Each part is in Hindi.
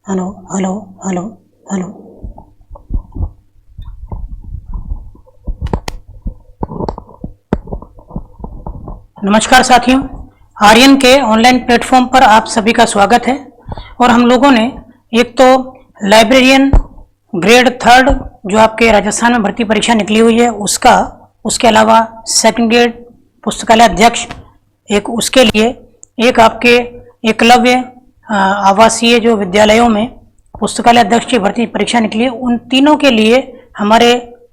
Hello hello hello hello. नमस्कार साथियों, आर्यन के ऑनलाइन प्लेटफॉर्म पर आप सभी का स्वागत है। और हम लोगों ने एक तो लाइब्रेरियन ग्रेड 3 जो आपके राजस्थान में भर्ती परीक्षा निकली हुई है उसका, उसके अलावा सेकंड ग्रेड पुस्तकालय अध्यक्ष एक, उसके लिए एक आपके एकलव्य आवासीय जो विद्यालयों में पुस्तकालय अध्यक्ष की भर्ती परीक्षा निकली है, उन तीनों के लिए हमारे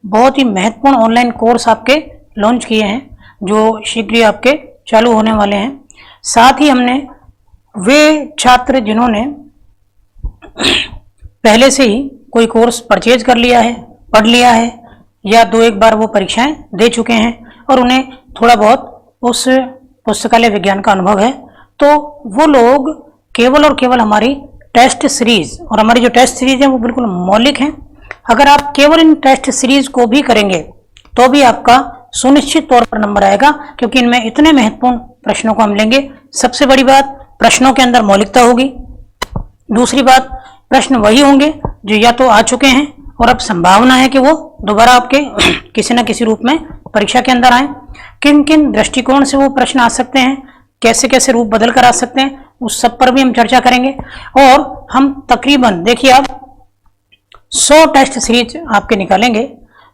बहुत ही महत्वपूर्ण ऑनलाइन कोर्स आपके लॉन्च किए हैं जो शीघ्र ही आपके चालू होने वाले हैं। साथ ही हमने वे छात्र जिन्होंने पहले से ही कोई कोर्स परचेज कर लिया है, पढ़ लिया है, या दो एक बार वो परीक्षाएं दे चुके हैं और उन्हें थोड़ा बहुत उस पुस्तकालय विज्ञान का अनुभव है, तो वो लोग केवल और केवल हमारी टेस्ट सीरीज, और हमारी जो टेस्ट सीरीज है वो बिल्कुल मौलिक है। अगर आप केवल इन टेस्ट सीरीज को भी करेंगे तो भी आपका सुनिश्चित तौर पर नंबर आएगा, क्योंकि इनमें इतने महत्वपूर्ण प्रश्नों को हम लेंगे। सबसे बड़ी बात, प्रश्नों के अंदर मौलिकता होगी। दूसरी बात, प्रश्न वही होंगे जो या तो आ चुके हैं और अब संभावना है कि वो दोबारा आपके किसी न किसी रूप में परीक्षा के अंदर आए। किन किन दृष्टिकोण से वो प्रश्न आ सकते हैं, कैसे कैसे रूप बदल कर आ सकते हैं, उस सब पर भी हम चर्चा करेंगे। और हम तकरीबन देखिए आप 100 टेस्ट सीरीज आपके निकालेंगे।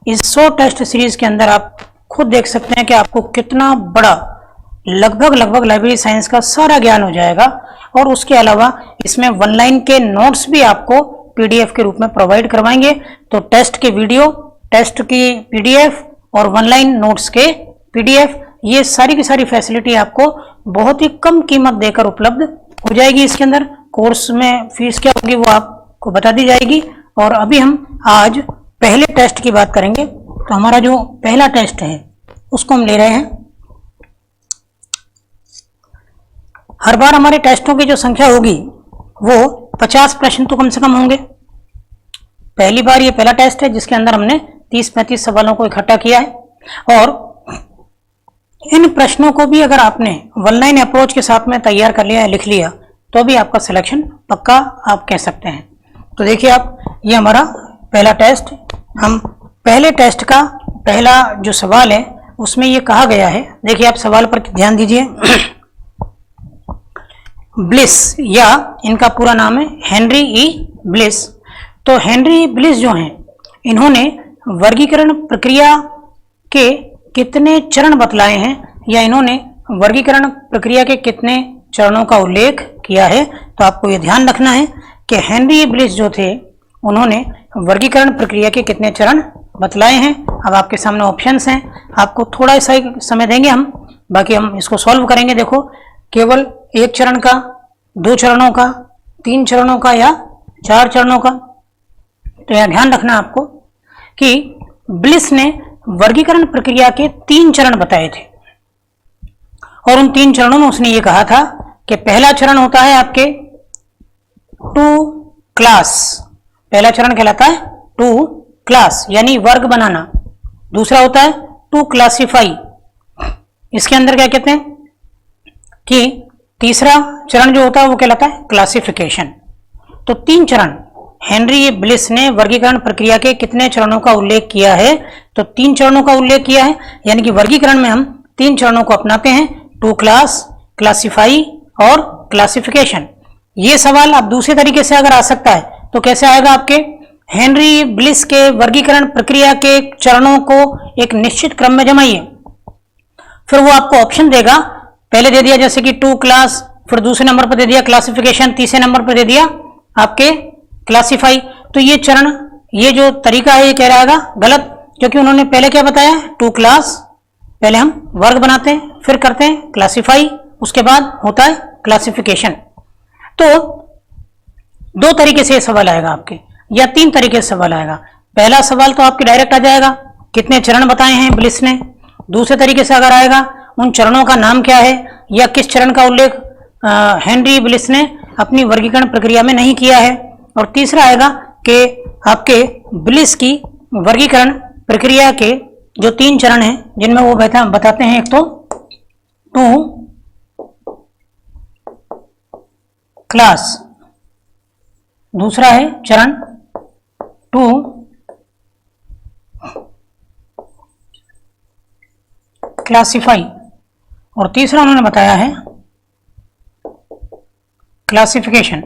इस 100 टेस्ट सीरीज के अंदर आप खुद देख सकते हैं कि आपको कितना बड़ा लगभग लाइब्रेरी साइंस का सारा ज्ञान हो जाएगा। और उसके अलावा इसमें वन लाइन के नोट्स भी आपको पीडीएफ के रूप में प्रोवाइड करवाएंगे। तो टेस्ट के वीडियो, टेस्ट की पीडीएफ और वन लाइन नोट्स के पीडीएफ, ये सारी की सारी फैसिलिटी आपको बहुत ही कम कीमत देकर उपलब्ध हो जाएगी। इसके अंदर कोर्स में फीस क्या होगी वो आपको बता दी जाएगी। और अभी हम आज पहले टेस्ट की बात करेंगे। तो हमारा जो पहला टेस्ट है उसको हम ले रहे हैं। हर बार हमारे टेस्टों की जो संख्या होगी वो 50 प्रश्न तो कम से कम होंगे। पहली बार ये पहला टेस्ट है जिसके अंदर हमने 30-35 सवालों को इकट्ठा किया है। और इन प्रश्नों को भी अगर आपने वन लाइन अप्रोच के साथ में तैयार कर लिया है, लिख लिया, तो भी आपका सिलेक्शन पक्का आप कह सकते हैं। तो देखिए आप, ये हमारा पहला टेस्ट। हम पहले टेस्ट का पहला जो सवाल है उसमें ये कहा गया है, देखिए आप सवाल पर ध्यान दीजिए। ब्लिस, या इनका पूरा नाम है हेनरी ई ब्लिस। तो हेनरी ब्लिस जो हैं, इन्होंने वर्गीकरण प्रक्रिया के कितने चरण बतलाए हैं, या इन्होंने वर्गीकरण प्रक्रिया के कितने चरणों का उल्लेख किया है। तो आपको ये ध्यान रखना है कि हेनरी ब्लिस जो थे उन्होंने वर्गीकरण प्रक्रिया के कितने चरण बतलाए हैं। अब आपके सामने ऑप्शंस हैं, आपको थोड़ा सा समय देंगे हम, बाकी हम इसको सॉल्व करेंगे। देखो, केवल एक चरण का, 2 चरणों का, 3 चरणों का या 4 चरणों का। तो यह ध्यान रखना आपको कि ब्लिस ने वर्गीकरण प्रक्रिया के 3 चरण बताए थे। और उन 3 चरणों में उसने ये कहा था कि पहला चरण होता है आपके टू क्लास। पहला चरण कहलाता है टू क्लास, यानी वर्ग बनाना। दूसरा होता है टू क्लासिफाई। इसके अंदर क्या कहते हैं कि तीसरा चरण जो होता है वो कहलाता है क्लासिफिकेशन। तो 3 चरण हेनरी ब्लिस ने वर्गीकरण प्रक्रिया के कितने चरणों का उल्लेख किया है? तो 3 चरणों का उल्लेख किया है, यानी कि वर्गीकरण में हम 3 चरणों को अपनाते हैं, टू क्लास, क्लासिफाई और क्लासिफिकेशन। ये सवाल अब दूसरे तरीके से अगर आ सकता है तो कैसे आएगा आपके? हेनरी ब्लिस के वर्गीकरण प्रक्रिया के चरणों को एक निश्चित क्रम में जमाइए। फिर वो आपको ऑप्शन देगा, पहले दे दिया जैसे कि टू क्लास, फिर दूसरे नंबर पर दे दिया क्लासिफिकेशन, तीसरे नंबर पर दे दिया आपके क्लासिफाई। तो ये चरण, ये जो तरीका है ये कह रहा है गलत, क्योंकि उन्होंने पहले क्या बताया? टू क्लास, पहले हम वर्ग बनाते हैं, फिर करते हैं क्लासिफाई, उसके बाद होता है क्लासिफिकेशन। तो 2 तरीके से ये सवाल आएगा आपके, या 3 तरीके से सवाल आएगा। पहला सवाल तो आपके डायरेक्ट आ जाएगा, कितने चरण बताए हैं ब्लिस ने। दूसरे तरीके से अगर आएगा, उन चरणों का नाम क्या है, या किस चरण का उल्लेख हेनरी ब्लिस ने अपनी वर्गीकरण प्रक्रिया में नहीं किया है। और तीसरा आएगा कि आपके ब्लिस की वर्गीकरण प्रक्रिया के जो 3 चरण हैं जिनमें वो बताते हैं, एक तो टू क्लास, दूसरा है चरण 2 क्लासिफाई, और तीसरा उन्होंने बताया है क्लासिफिकेशन।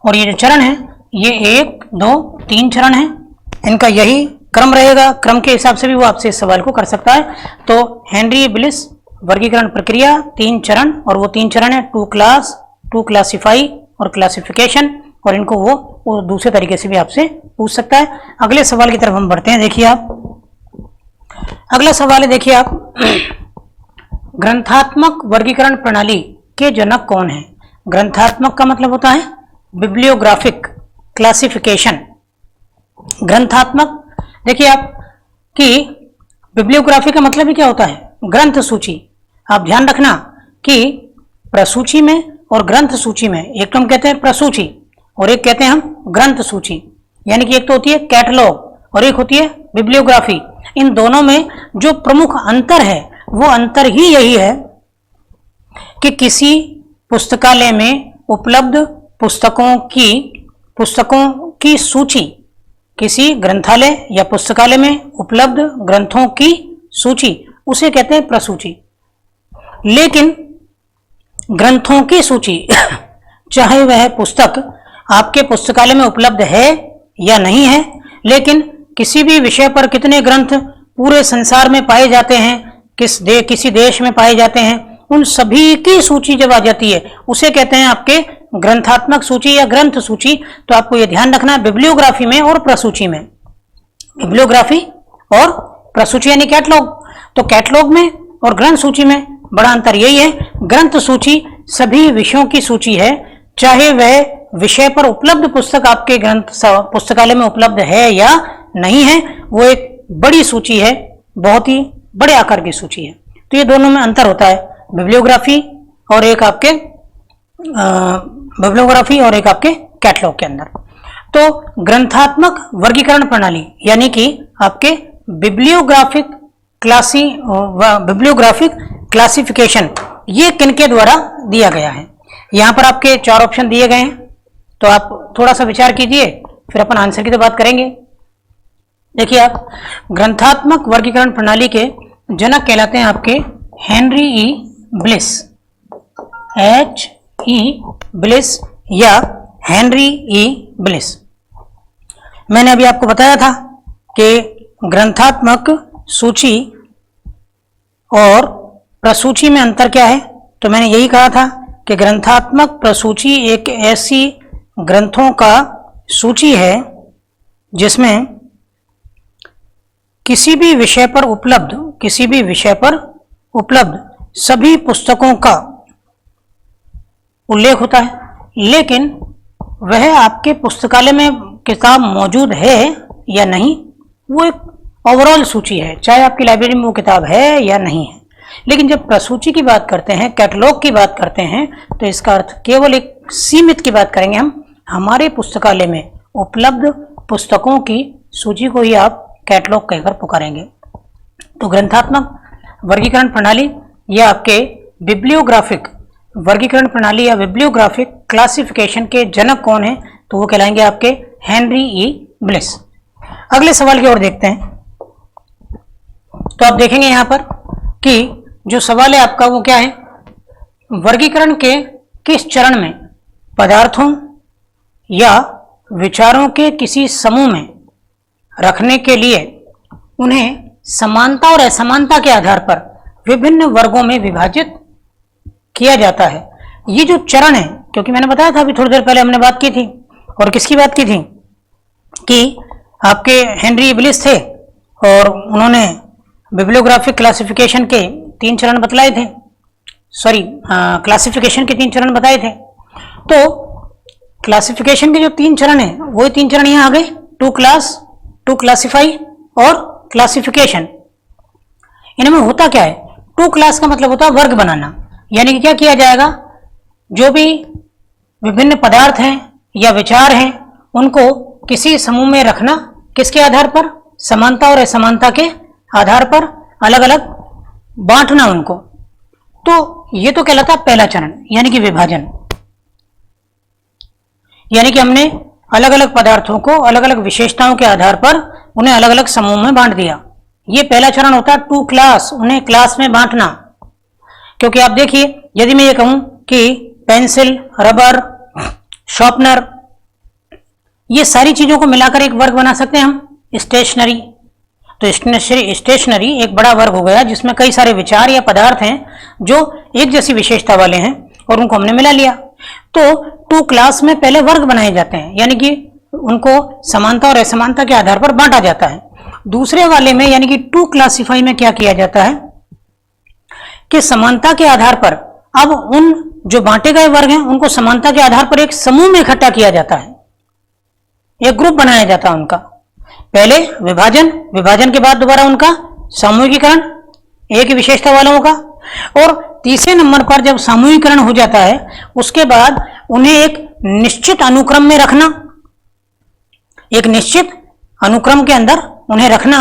और ये जो चरण है ये 1, 2, 3 चरण है, इनका यही क्रम रहेगा। क्रम के हिसाब से भी वो आपसे इस सवाल को कर सकता है। तो हेनरी ब्लिस वर्गीकरण प्रक्रिया 3 चरण, और वो 3 चरण है 2 क्लास, 2 क्लासिफाई और क्लासिफिकेशन, और इनको वो दूसरे तरीके से भी आपसे पूछ सकता है। अगले सवाल की तरफ हम बढ़ते हैं। देखिए आप, अगला सवाल है, देखिए आप, ग्रंथात्मक वर्गीकरण प्रणाली के जनक कौन है? ग्रंथात्मक का मतलब होता है बिब्लियोग्राफिक क्लासिफिकेशन। ग्रंथात्मक, देखिए आप कि बिब्लियोग्राफी का मतलब ही क्या होता है? ग्रंथ सूची। आप ध्यान रखना कि प्रसूची में और ग्रंथ सूची में एक तो हम कहते हैं प्रसूची और एक कहते हैं हम ग्रंथ सूची, यानी कि एक तो होती है कैटलॉग और एक होती है बिब्लियोग्राफी। इन दोनों में जो प्रमुख अंतर है वो अंतर ही यही है कि किसी पुस्तकालय में उपलब्ध पुस्तकों की सूची, किसी ग्रंथालय या पुस्तकालय में उपलब्ध ग्रंथों की सूची, उसे कहते हैं प्रसूची। लेकिन ग्रंथों की सूची चाहे वह पुस्तक आपके पुस्तकालय में उपलब्ध है या नहीं है, लेकिन किसी भी विषय पर कितने ग्रंथ पूरे संसार में पाए जाते हैं, किसी देश में पाए जाते हैं, उन सभी की सूची जब आ जाती है उसे कहते हैं आपके ग्रंथात्मक सूची या ग्रंथ सूची। तो आपको यह ध्यान रखना है बिब्लियोग्राफी में और प्रसूची में, बिब्लियोग्राफी और प्रसूची यानी कैटलॉग। तो कैटलॉग में और ग्रंथ सूची में बड़ा अंतर यही है, ग्रंथ सूची सभी विषयों की सूची है, चाहे वह विषय पर उपलब्ध पुस्तक आपके पुस्तकालय में उपलब्ध है या नहीं है, वो एक बड़ी सूची है, बहुत ही बड़े आकार की सूची है। तो ये दोनों में अंतर होता है, बिब्लियोग्राफी और एक आपके कैटलॉग के अंदर। तो ग्रंथात्मक वर्गीकरण प्रणाली यानी कि आपके बिब्लियोग्राफिक क्लासिफिकेशन, ये किनके द्वारा दिया गया है? यहां पर आपके 4 ऑप्शन दिए गए हैं, तो आप थोड़ा सा विचार कीजिए, फिर अपन आंसर की तो बात करेंगे। देखिए आप, ग्रंथात्मक वर्गीकरण प्रणाली के जनक कहलाते हैं आपके हेनरी ई ब्लिस, H.E. ब्लिस या हेनरी ई ब्लिस। मैंने अभी आपको बताया था कि ग्रंथात्मक सूची और प्रसूची में अंतर क्या है, तो मैंने यही कहा था कि ग्रंथात्मक प्रसूची एक ऐसी ग्रंथों का सूची है जिसमें किसी भी विषय पर उपलब्ध सभी पुस्तकों का उल्लेख होता है, लेकिन वह आपके पुस्तकालय में किताब मौजूद है या नहीं, वो एक ओवरऑल सूची है, चाहे आपकी लाइब्रेरी में वो किताब है या नहीं है। लेकिन जब प्रसूची की बात करते हैं, कैटलॉग की बात करते हैं, तो इसका अर्थ केवल एक सीमित की बात करेंगे हम, हमारे पुस्तकालय में उपलब्ध पुस्तकों की सूची को ही आप कैटलॉग कहकर पुकारेंगे। तो ग्रंथात्मक वर्गीकरण प्रणाली या आपके बिब्लियोग्राफिक वर्गीकरण प्रणाली या बिब्लियोग्राफिक क्लासिफिकेशन के जनक कौन है, तो वो कहलाएंगे आपके हेनरी ई ब्लिस। अगले सवाल की ओर देखते हैं। तो आप देखेंगे यहां पर कि जो सवाल है आपका वो क्या है, वर्गीकरण के किस चरण में पदार्थों या विचारों के किसी समूह में रखने के लिए उन्हें समानता और असमानता के आधार पर विभिन्न वर्गों में विभाजित किया जाता है। ये जो चरण है, क्योंकि मैंने बताया था अभी थोड़ी देर पहले हमने बात की थी, और किसकी बात की थी कि आपके हेनरी ब्लिस थे और उन्होंने बिब्लियोग्राफिक क्लासिफिकेशन के 3 चरण बतलाए थे, क्लासिफिकेशन के 3 चरण बताए थे। तो क्लासिफिकेशन के जो 3 चरण है वही 3 चरण यहाँ आ गए, 2 क्लास, 2 क्लासिफाई और क्लासिफिकेशन। इनमें होता क्या है, 2 क्लास का मतलब होता है वर्ग बनाना, यानी कि क्या किया जाएगा, जो भी विभिन्न पदार्थ हैं या विचार हैं उनको किसी समूह में रखना, किसके आधार पर, समानता और असमानता के आधार पर अलग अलग बांटना उनको। तो ये तो कहलाता है पहला चरण, यानी कि विभाजन। यानी कि हमने अलग अलग पदार्थों को अलग अलग विशेषताओं के आधार पर उन्हें अलग अलग समूह में बांट दिया। ये पहला चरण होता है टू क्लास, उन्हें क्लास में बांटना। क्योंकि आप देखिए, यदि मैं ये कहूं कि पेंसिल, रबर, शार्पनर, ये सारी चीजों को मिलाकर एक वर्ग बना सकते हैं हम, स्टेशनरी। तो स्टेशनरी एक बड़ा वर्ग हो गया जिसमें कई सारे विचार या पदार्थ हैं जो एक जैसी विशेषता वाले हैं और उनको हमने मिला लिया। तो टू क्लास में पहले वर्ग बनाए जाते हैं, यानी कि उनको समानता और असमानता के आधार पर बांटा जाता है। दूसरे वाले में यानी कि टू क्लासिफाई में क्या किया जाता है कि समानता के आधार पर अब उन जो बांटे गए वर्ग हैं उनको समानता के आधार पर एक समूह में इकट्ठा किया जाता है, एक ग्रुप बनाया जाता है उनका। पहले विभाजन, विभाजन के बाद दोबारा उनका सामूहिकीकरण, एक ही विशेषता वालों का, और तीसरे नंबर पर जब सामूहिकीकरण हो जाता है उसके बाद उन्हें एक निश्चित अनुक्रम में रखना, एक निश्चित अनुक्रम के अंदर उन्हें रखना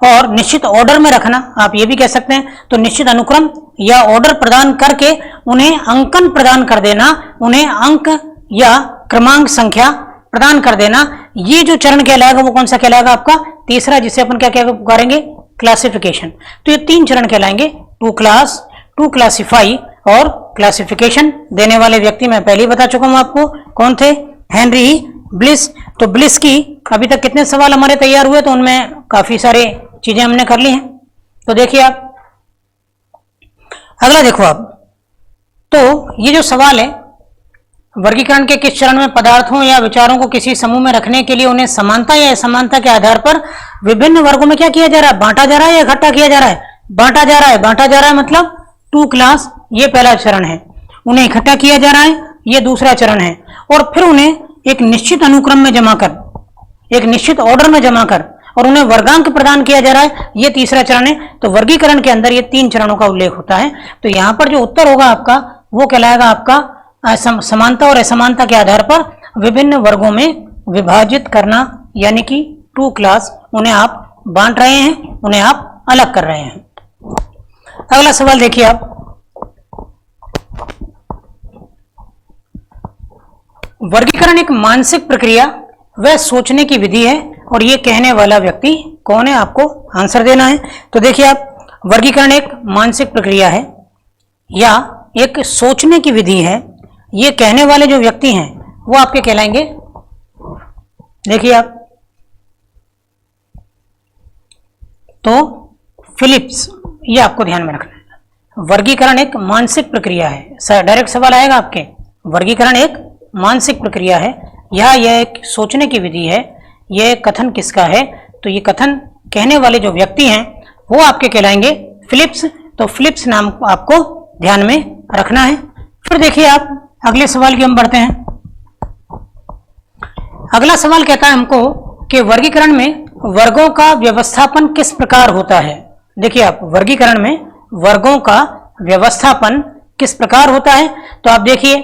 और निश्चित ऑर्डर में रखना, आप ये भी कह सकते हैं। तो निश्चित अनुक्रम या ऑर्डर प्रदान करके उन्हें अंकन प्रदान कर देना, उन्हें अंक या क्रमांक संख्या प्रदान कर देना। ये जो चरण कहलाएगा वो कौन सा कहलाएगा आपका तीसरा, जिसे अपन क्या क्या पुकारेंगे, क्लासिफिकेशन। तो ये तीन चरण कहलाएंगे, टू क्लास, टू क्लासिफाई और क्लासिफिकेशन। देने वाले व्यक्ति मैं पहले ही बता चुका हूं आपको कौन थे, हेनरी ब्लिस। तो ब्लिस की अभी तक कितने सवाल हमारे तैयार हुए, तो उनमें काफी सारे चीजें हमने कर ली हैं। तो देखिए आप अगला देखो आप, तो ये जो सवाल है, वर्गीकरण के किस चरण में पदार्थों या विचारों को किसी समूह में रखने के लिए उन्हें समानता या असमानता के आधार पर विभिन्न वर्गों में क्या किया जा रहा है, बांटा जा रहा है या इकट्ठा किया जा रहा है, बांटा जा रहा है। बांटा जा रहा है मतलब टू क्लास, ये पहला चरण है। उन्हें इकट्ठा किया जा रहा है, ये दूसरा चरण है। और फिर उन्हें एक निश्चित अनुक्रम में जमा कर, एक निश्चित ऑर्डर में जमा कर और उन्हें वर्गांक प्रदान किया जा रहा है, ये तीसरा चरण है। तो वर्गीकरण के अंदर ये तीन चरणों का उल्लेख होता है। तो यहां पर जो उत्तर होगा आपका वो कहलाएगा आपका समानता और असमानता के आधार पर विभिन्न वर्गों में विभाजित करना, यानी कि टू क्लास। उन्हें आप बांट रहे हैं, उन्हें आप अलग कर रहे हैं। अगला सवाल देखिए आप, वर्गीकरण एक मानसिक प्रक्रिया व सोचने की विधि है और ये कहने वाला व्यक्ति कौन है, आपको आंसर देना है। तो देखिए आप, वर्गीकरण एक मानसिक प्रक्रिया है या एक सोचने की विधि है, ये कहने वाले जो व्यक्ति हैं वो आपके कहलाएंगे, देखिए आप, तो फिलिप्स। ये आपको ध्यान में रखना है, वर्गीकरण एक मानसिक प्रक्रिया है। सर डायरेक्ट सवाल आएगा आपके, वर्गीकरण एक मानसिक प्रक्रिया है या यह एक सोचने की विधि है, यह कथन किसका है, तो ये कथन कहने वाले जो व्यक्ति हैं वो आपके कहलाएंगे फिलिप्स। तो फिलिप्स नाम को आपको ध्यान में रखना है। फिर देखिए आप, अगले सवाल की हम बढ़ते हैं। अगला सवाल कहता है हमको कि वर्गीकरण में वर्गों का व्यवस्थापन किस प्रकार होता है। देखिए आप, वर्गीकरण में वर्गों का व्यवस्थापन किस प्रकार होता है। तो आप देखिए,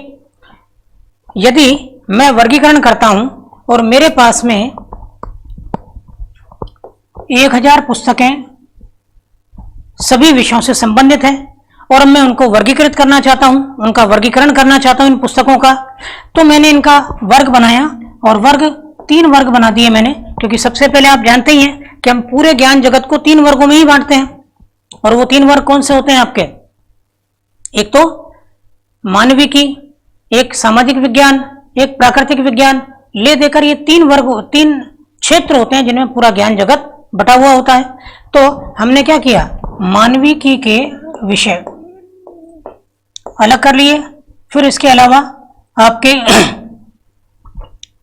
यदि मैं वर्गीकरण करता हूं और मेरे पास में 1000 पुस्तकें सभी विषयों से संबंधित हैं और मैं उनको वर्गीकृत करना चाहता हूं, उनका वर्गीकरण करना चाहता हूं इन पुस्तकों का, तो मैंने इनका वर्ग बनाया और वर्ग 3 वर्ग बना दिए मैंने। क्योंकि सबसे पहले आप जानते ही हैं कि हम पूरे ज्ञान जगत को 3 वर्गों में ही बांटते हैं। और वो 3 वर्ग कौन से होते हैं आपके, एक तो मानविकी, एक सामाजिक विज्ञान, एक प्राकृतिक विज्ञान, ले देकर ये 3 वर्ग, 3 क्षेत्र होते हैं जिनमें पूरा ज्ञान जगत बटा हुआ होता है। तो हमने क्या किया, मानविकी के विषय अलग कर लिए, फिर इसके अलावा आपके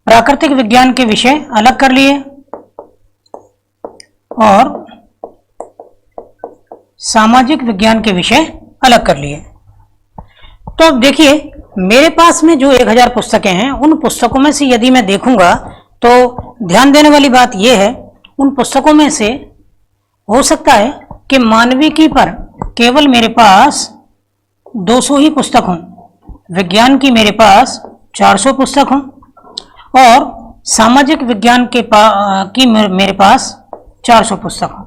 प्राकृतिक विज्ञान के विषय अलग कर लिए और सामाजिक विज्ञान के विषय अलग कर लिए। तो अब देखिए, मेरे पास में जो 1000 पुस्तकें हैं, उन पुस्तकों में से यदि मैं देखूंगा तो ध्यान देने वाली बात यह है, उन पुस्तकों में से हो सकता है कि मानविकी पर केवल मेरे पास 200 ही पुस्तक हों, विज्ञान की मेरे पास 400 पुस्तक हों और सामाजिक विज्ञान की मेरे पास 400 पुस्तक हों।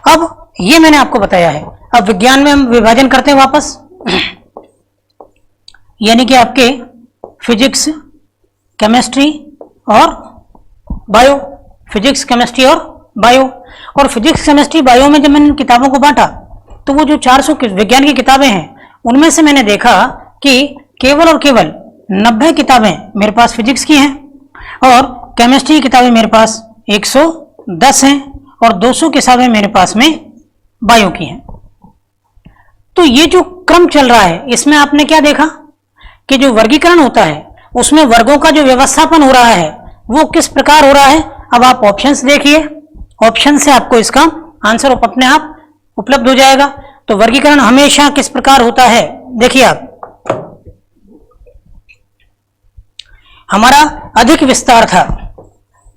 अब ये मैंने आपको बताया है। अब विज्ञान में हम विभाजन करते हैं वापस, यानी कि आपके फिजिक्स, केमिस्ट्री और बायो, फिजिक्स, केमिस्ट्री और बायो। और फिजिक्स, केमिस्ट्री, बायो में जब मैंने किताबों को बांटा तो वो जो 400 विज्ञान की किताबें हैं उनमें से मैंने देखा कि केवल और केवल 90 किताबें मेरे पास फिजिक्स की हैं और केमिस्ट्री की किताबें मेरे पास 110 हैं और 200 किताबें मेरे पास में बायो की हैं। तो ये जो क्रम चल रहा है इसमें आपने क्या देखा कि जो वर्गीकरण होता है उसमें वर्गों का जो व्यवस्थापन हो रहा है वो किस प्रकार हो रहा है। अब आप ऑप्शंस देखिए, ऑप्शन से आपको इसका आंसर अपने आप उपलब्ध हो जाएगा। तो वर्गीकरण हमेशा किस प्रकार होता है, देखिए आप, हमारा अधिक विस्तार था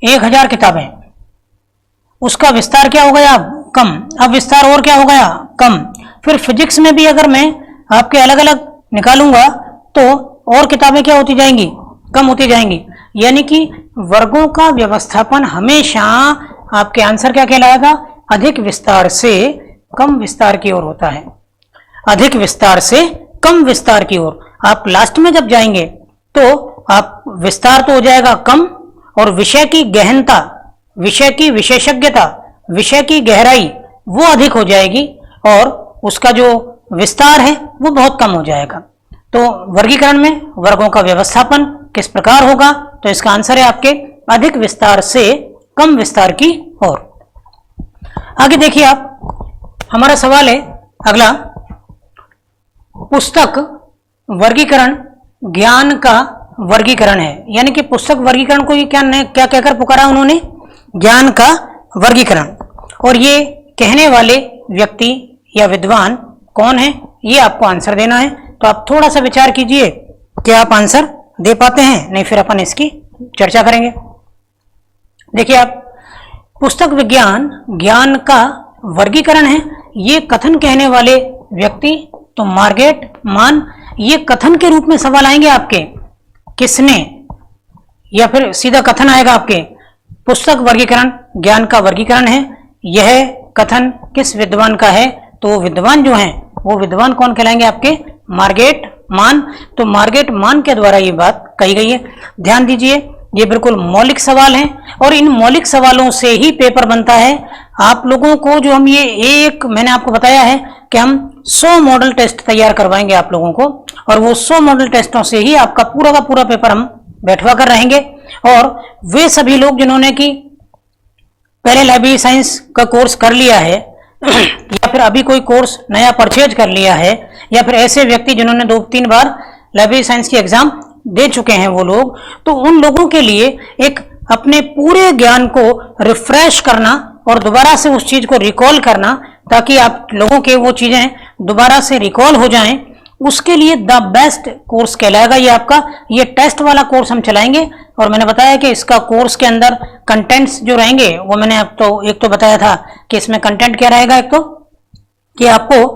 1000 किताबें, उसका विस्तार क्या हो गया अब कम, अब विस्तार और क्या हो गया कम। फिर फिजिक्स में भी अगर मैं आपके अलग अलग निकालूंगा तो और किताबें क्या होती जाएंगी, कम होती जाएंगी। यानी कि वर्गों का व्यवस्थापन हमेशा आपके आंसर क्या कहलाएगा, अधिक विस्तार से कम विस्तार की ओर होता है, अधिक विस्तार से कम विस्तार की ओर। आप लास्ट में जब जाएंगे तो आप विस्तार तो हो जाएगा कम और विषय की गहनता, विषय की विशेषज्ञता, विषय की गहराई वो अधिक हो जाएगी और उसका जो विस्तार है वो बहुत कम हो जाएगा। तो वर्गीकरण में वर्गों का व्यवस्थापन किस प्रकार होगा, तो इसका आंसर है आपके अधिक विस्तार से कम विस्तार की ओर। आगे देखिए आप, हमारा सवाल है अगला, पुस्तक वर्गीकरण ज्ञान का वर्गीकरण है। यानी कि पुस्तक वर्गीकरण को ये क्या कहकर पुकारा उन्होंने, ज्ञान का वर्गीकरण। और ये कहने वाले व्यक्ति या विद्वान कौन है, ये आपको आंसर देना है। तो आप थोड़ा सा विचार कीजिए कि आप आंसर दे पाते हैं, नहीं फिर अपन इसकी चर्चा करेंगे। देखिए आप, पुस्तक विज्ञान ज्ञान का वर्गीकरण है, ये कथन कहने वाले व्यक्ति तो मार्गेट मान, ये कथन के रूप में सवाल आएंगे आपके, किसने, या फिर सीधा कथन आएगा आपके, पुस्तक वर्गीकरण ज्ञान का वर्गीकरण है, यह कथन किस विद्वान का है। तो विद्वान जो हैं वो विद्वान कौन कहलाएंगे आपके, मार्गेट मान। तो मार्गेट मान के द्वारा ये बात कही गई है। ध्यान दीजिए, ये बिल्कुल मौलिक सवाल हैं और इन मौलिक सवालों से ही पेपर बनता है। आप लोगों को जो हम ये एक, मैंने आपको बताया है कि हम 100 मॉडल टेस्ट तैयार करवाएंगे आप लोगों को और वो 100 मॉडल टेस्टों से ही आपका पूरा का पूरा पेपर हम बैठवा कर रहेंगे। और वे सभी लोग जिन्होंने कि पहले लाइब्रेरी साइंस का कोर्स कर लिया है या फिर अभी कोई कोर्स नया परचेज कर लिया है, या फिर ऐसे व्यक्ति जिन्होंने 2-3 बार लाइब्रेरी साइंस की एग्जाम दे चुके हैं वो लोग, तो उन लोगों के लिए एक अपने पूरे ज्ञान को रिफ्रेश करना और दोबारा से उस चीज को रिकॉल करना, ताकि आप लोगों के वो चीजें दोबारा से रिकॉल हो जाएं, उसके लिए द बेस्ट कोर्स कहलाएगा ये आपका। ये टेस्ट वाला कोर्स हम चलाएंगे और मैंने बताया कि इसका कोर्स के अंदर कंटेंट्स जो रहेंगे वो मैंने आपको एक तो बताया था कि इसमें कंटेंट क्या रहेगा, एक तो कि आपको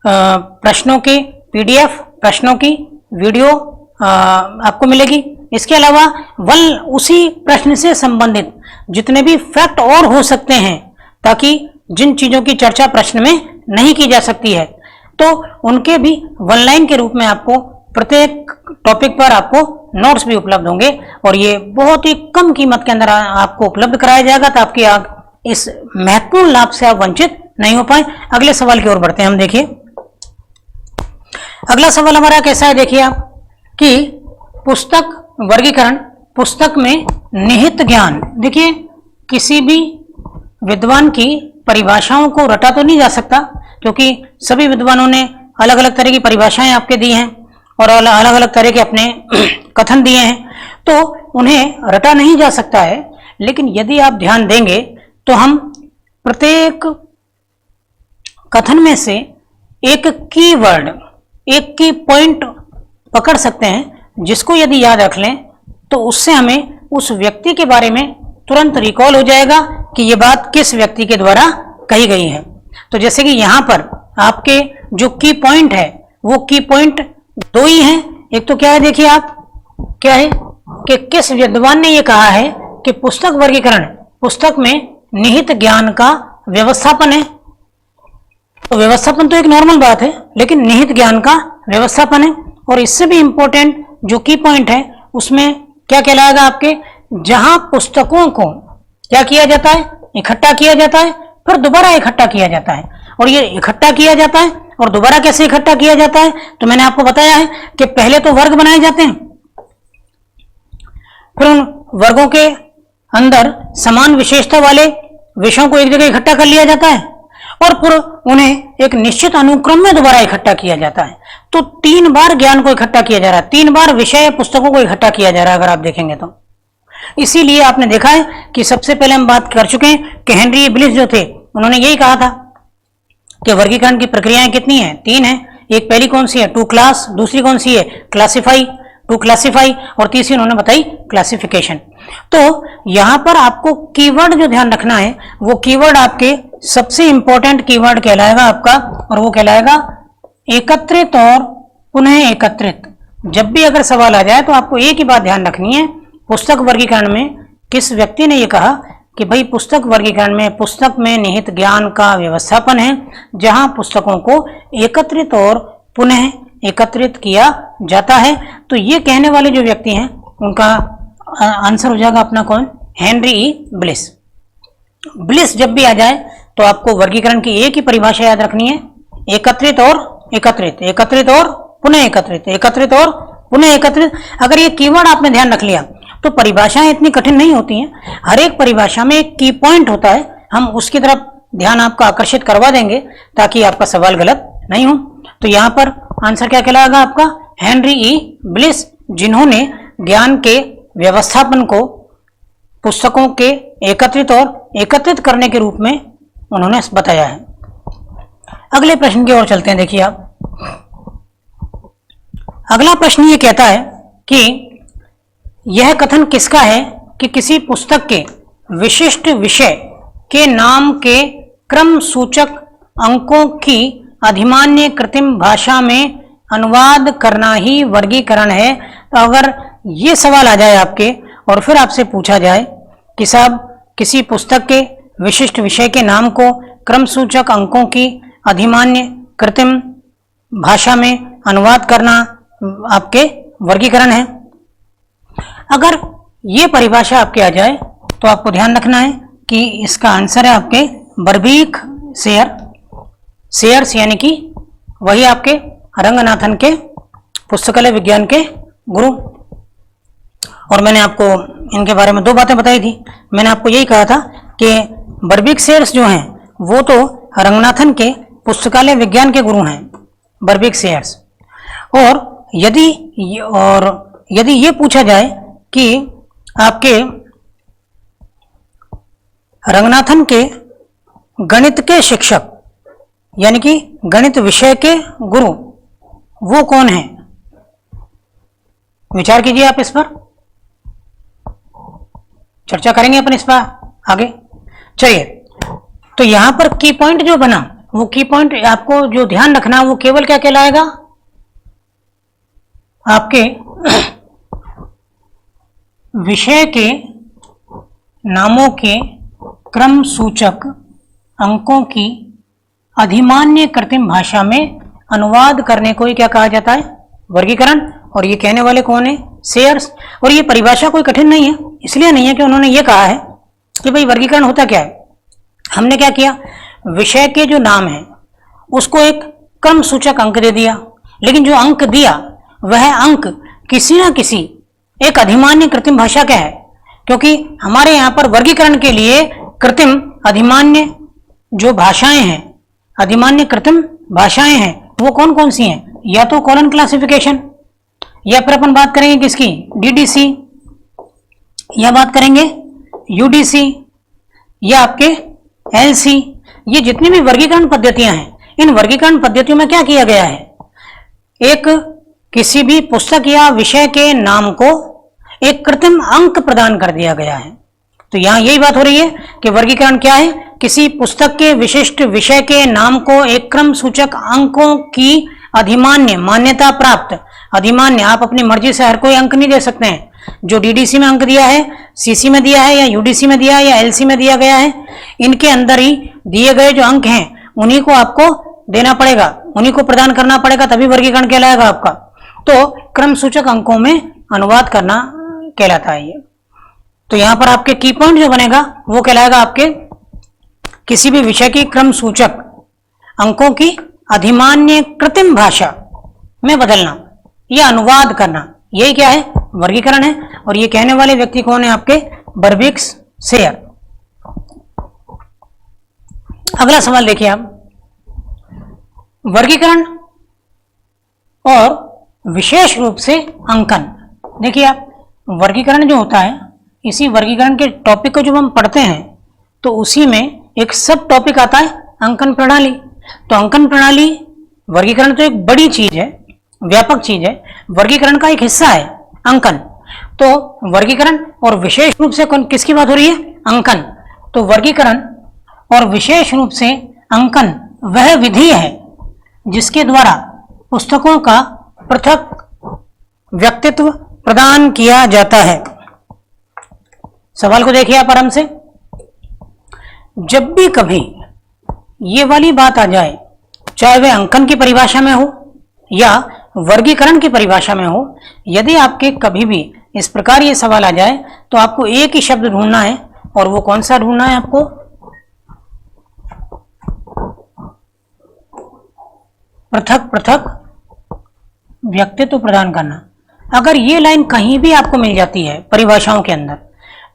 प्रश्नों की पीडीएफ, प्रश्नों की वीडियो आपको मिलेगी। इसके अलावा उसी प्रश्न से संबंधित जितने भी फैक्ट और हो सकते हैं, ताकि जिन चीजों की चर्चा प्रश्न में नहीं की जा सकती है तो उनके भी वन लाइन के रूप में आपको प्रत्येक टॉपिक पर आपको नोट्स भी उपलब्ध होंगे और ये बहुत ही कम कीमत के अंदर आपको उपलब्ध कराया जाएगा, ताकि आप इस महत्वपूर्ण लाभ से आप वंचित नहीं हो पाए। अगले सवाल की ओर बढ़ते हैं हम। देखिए अगला सवाल हमारा कैसा है, देखिए आप, कि पुस्तक वर्गीकरण, पुस्तक में निहित ज्ञान। देखिए किसी भी विद्वान की परिभाषाओं को रटा तो नहीं जा सकता, क्योंकि सभी विद्वानों ने अलग अलग तरह की परिभाषाएं आपके दी हैं और अलग अलग तरह के अपने कथन दिए हैं, तो उन्हें रटा नहीं जा सकता है। लेकिन यदि आप ध्यान देंगे तो हम प्रत्येक कथन में से एक कीवर्ड, एक की पॉइंट पकड़ सकते हैं, जिसको यदि याद रख लें तो उससे हमें उस व्यक्ति के बारे में तुरंत रिकॉल हो जाएगा कि ये बात किस व्यक्ति के द्वारा कही गई है। तो जैसे कि यहाँ पर आपके जो की पॉइंट है वो की पॉइंट 2 ही हैं। एक तो क्या है, देखिए आप, क्या है कि किस विद्वान ने ये कहा है कि पुस्तक वर्गीकरण पुस्तक में निहित ज्ञान का व्यवस्थापन है। तो व्यवस्थापन तो एक नॉर्मल बात है, लेकिन निहित ज्ञान का व्यवस्थापन है। और इससे भी इंपॉर्टेंट जो की पॉइंट है उसमें क्या कहलाएगा आपके, जहां पुस्तकों को क्या किया जाता है, इकट्ठा किया जाता है, फिर दोबारा इकट्ठा किया जाता है। और ये इकट्ठा किया जाता है और दोबारा कैसे इकट्ठा किया जाता है, तो मैंने आपको बताया है कि पहले तो वर्ग बनाए जाते हैं, फिर उन वर्गों के अंदर समान विशेषता वाले विषयों को एक जगह इकट्ठा कर लिया जाता है और फिर उन्हें एक निश्चित अनुक्रम में दोबारा इकट्ठा किया जाता है। तो 3 बार ज्ञान को इकट्ठा किया जा रहा है, 3 बार विषय पुस्तकों को इकट्ठा किया जा रहा है, अगर आप देखेंगे तो। इसीलिए आपने देखा है कि सबसे पहले हम बात कर चुके हैं कि हेनरी ब्लिस जो थे उन्होंने यही कहा था कि वर्गीकरण की प्रक्रियाएं कितनी हैं, 3 हैं। एक पहली कौन सी है, टू क्लास, दूसरी कौन सी है, क्लासिफाई, टू क्लासिफाई, और तीसरी उन्होंने बताई क्लासिफिकेशन। तो यहां पर आपको कीवर्ड जो ध्यान रखना है, वो कीवर्ड आपके सबसे इंपॉर्टेंट कीवर्ड कहलाएगा आपका, और वो कहलाएगा एकत्रित और पुनः एकत्रित। जब भी अगर सवाल आ जाए तो आपको एक ही बात ध्यान रखनी है, पुस्तक वर्गीकरण में किस व्यक्ति ने यह कहा कि भाई पुस्तक वर्गीकरण में पुस्तक में निहित ज्ञान का व्यवस्थापन है, जहां पुस्तकों को एकत्रित और पुनः एकत्रित किया जाता है। तो ये कहने वाले जो व्यक्ति हैं उनका आंसर हो जाएगा अपना कौन, हेनरी ई ब्लिस। ब्लिस जब भी आ जाए तो आपको वर्गीकरण की एक ही परिभाषा याद रखनी है, एकत्रित और एकत्रित, एकत्रित और पुनः एकत्रित, एकत्रित और पुनः एकत्रित। अगर ये कीवर्ड आपने ध्यान रख लिया तो परिभाषाएं इतनी कठिन नहीं होती हैं। हर एक परिभाषा में एक की पॉइंट होता है, हम उसकी तरफ ध्यान आपका आकर्षित करवा देंगे ताकि आपका सवाल गलत नहीं हो। तो यहां पर आंसर क्या कहलाएगा आपका, हेनरी ई ब्लिस, जिन्होंने ज्ञान के व्यवस्थापन को पुस्तकों के एकत्रित और एकत्रित करने के रूप में उन्होंने बताया है। अगले प्रश्न की ओर चलते हैं। देखिए आप, अगला प्रश्न ये कहता है कि यह कथन किसका है कि किसी पुस्तक के विशिष्ट विषय के नाम के क्रम सूचक अंकों की अधिमान्य कृत्रिम भाषा में अनुवाद करना ही वर्गीकरण है। तो अगर ये सवाल आ जाए आपके और फिर आपसे पूछा जाए कि साहब किसी पुस्तक के विशिष्ट विषय के नाम को क्रम सूचक अंकों की अधिमान्य कृत्रिम भाषा में अनुवाद करना आपके वर्गीकरण है, अगर ये परिभाषा आपके आ जाए तो आपको ध्यान रखना है कि इसका आंसर है आपके बर्बिक शेयर, शेयर्स यानी कि वही आपके रंगनाथन के पुस्तकालय विज्ञान के गुरु। और मैंने आपको इनके बारे में 2 बातें बताई थी। मैंने आपको यही कहा था कि बर्बिक शेयर्स जो हैं वो तो रंगनाथन के पुस्तकालय विज्ञान के गुरु हैं, बर्बिक शेयर्स। और यदि ये पूछा जाए कि आपके रंगनाथन के गणित के शिक्षक यानी कि गणित विषय के गुरु वो कौन है, विचार कीजिए आप, इस पर चर्चा करेंगे अपन इस पर आगे। चलिए, तो यहां पर की पॉइंट जो बना वो की पॉइंट आपको जो ध्यान रखना वो केवल क्या कहलाएगा, आपके विषय के नामों के क्रम सूचक अंकों की अधिमान्य कृत्रिम भाषा में अनुवाद करने को ही क्या कहा जाता है, वर्गीकरण। और ये कहने वाले कौन है, शेयर्स। और ये परिभाषा कोई कठिन नहीं है, इसलिए नहीं है कि उन्होंने ये कहा है कि भाई वर्गीकरण होता क्या है। हमने क्या किया, विषय के जो नाम है उसको एक क्रम सूचक अंक दे दिया, लेकिन जो अंक दिया वह अंक किसी ना किसी एक अधिमान्य कृत्रिम भाषा का है, क्योंकि हमारे यहाँ पर वर्गीकरण के लिए कृत्रिम अधिमान्य जो भाषाएं हैं, अधिमान्य कृत्रिम भाषाएं हैं वो कौन कौन सी हैं, या तो कॉलन क्लासिफिकेशन, या फिर अपन बात करेंगे किसकी, डीडीसी, या बात करेंगे यूडीसी, या आपके एलसी। ये जितनी भी वर्गीकरण पद्धतियां हैं, इन वर्गीकरण पद्धतियों में क्या किया गया है, एक किसी भी पुस्तक या विषय के नाम को एक कृत्रिम अंक प्रदान कर दिया गया है। तो यहां यही बात हो रही है कि वर्गीकरण क्या है, किसी पुस्तक के विशिष्ट विषय के नाम को एक क्रम सूचक अंकों की अधिमान्य, मान्यता प्राप्त, अधिमान्य, आप अपनी मर्जी से हर कोई अंक नहीं दे सकते हैं। जो डीडीसी में अंक दिया है, सीसी में दिया है, या यूडीसी में दिया है, या एलसी में दिया गया है, इनके अंदर ही दिए गए जो अंक हैं उन्हीं को आपको देना पड़ेगा, उन्हीं को प्रदान करना पड़ेगा, तभी वर्गीकरण कहलाएगा आपका। तो क्रम सूचक अंकों में अनुवाद करना कहलाता है ये। तो यहां पर आपके की पॉइंट जो बनेगा वो कहलाएगा आपके किसी भी विषय की क्रम सूचक अंकों की अधिमान्य कृत्रिम भाषा में बदलना या अनुवाद करना, यही क्या है, वर्गीकरण है। और ये कहने वाले व्यक्ति कौन है, आपके बर्बिक्स शेयर। अगला सवाल देखिए आप, वर्गीकरण और विशेष रूप से अंकन। देखिए आप, वर्गीकरण जो होता है, इसी वर्गीकरण के टॉपिक को जब हम पढ़ते हैं तो उसी में एक सब टॉपिक आता है अंकन प्रणाली। तो अंकन प्रणाली, वर्गीकरण तो एक बड़ी चीज है, व्यापक चीज है, वर्गीकरण का एक हिस्सा है अंकन। तो वर्गीकरण और विशेष रूप से किसकी बात हो रही है, अंकन। तो वर्गीकरण और विशेष रूप से अंकन वह विधि है जिसके द्वारा पुस्तकों का पृथक व्यक्तित्व प्रदान किया जाता है। सवाल को देखिए आप आराम से। जब भी कभी ये वाली बात आ जाए, चाहे वह अंकन की परिभाषा में हो या वर्गीकरण की परिभाषा में हो, यदि आपके कभी भी इस प्रकार ये सवाल आ जाए तो आपको एक ही शब्द ढूंढना है, और वो कौन सा ढूंढना है आपको, पृथक पृथक व्यक्तित्व प्रदान करना। अगर ये लाइन कहीं भी आपको मिल जाती है परिभाषाओं के अंदर,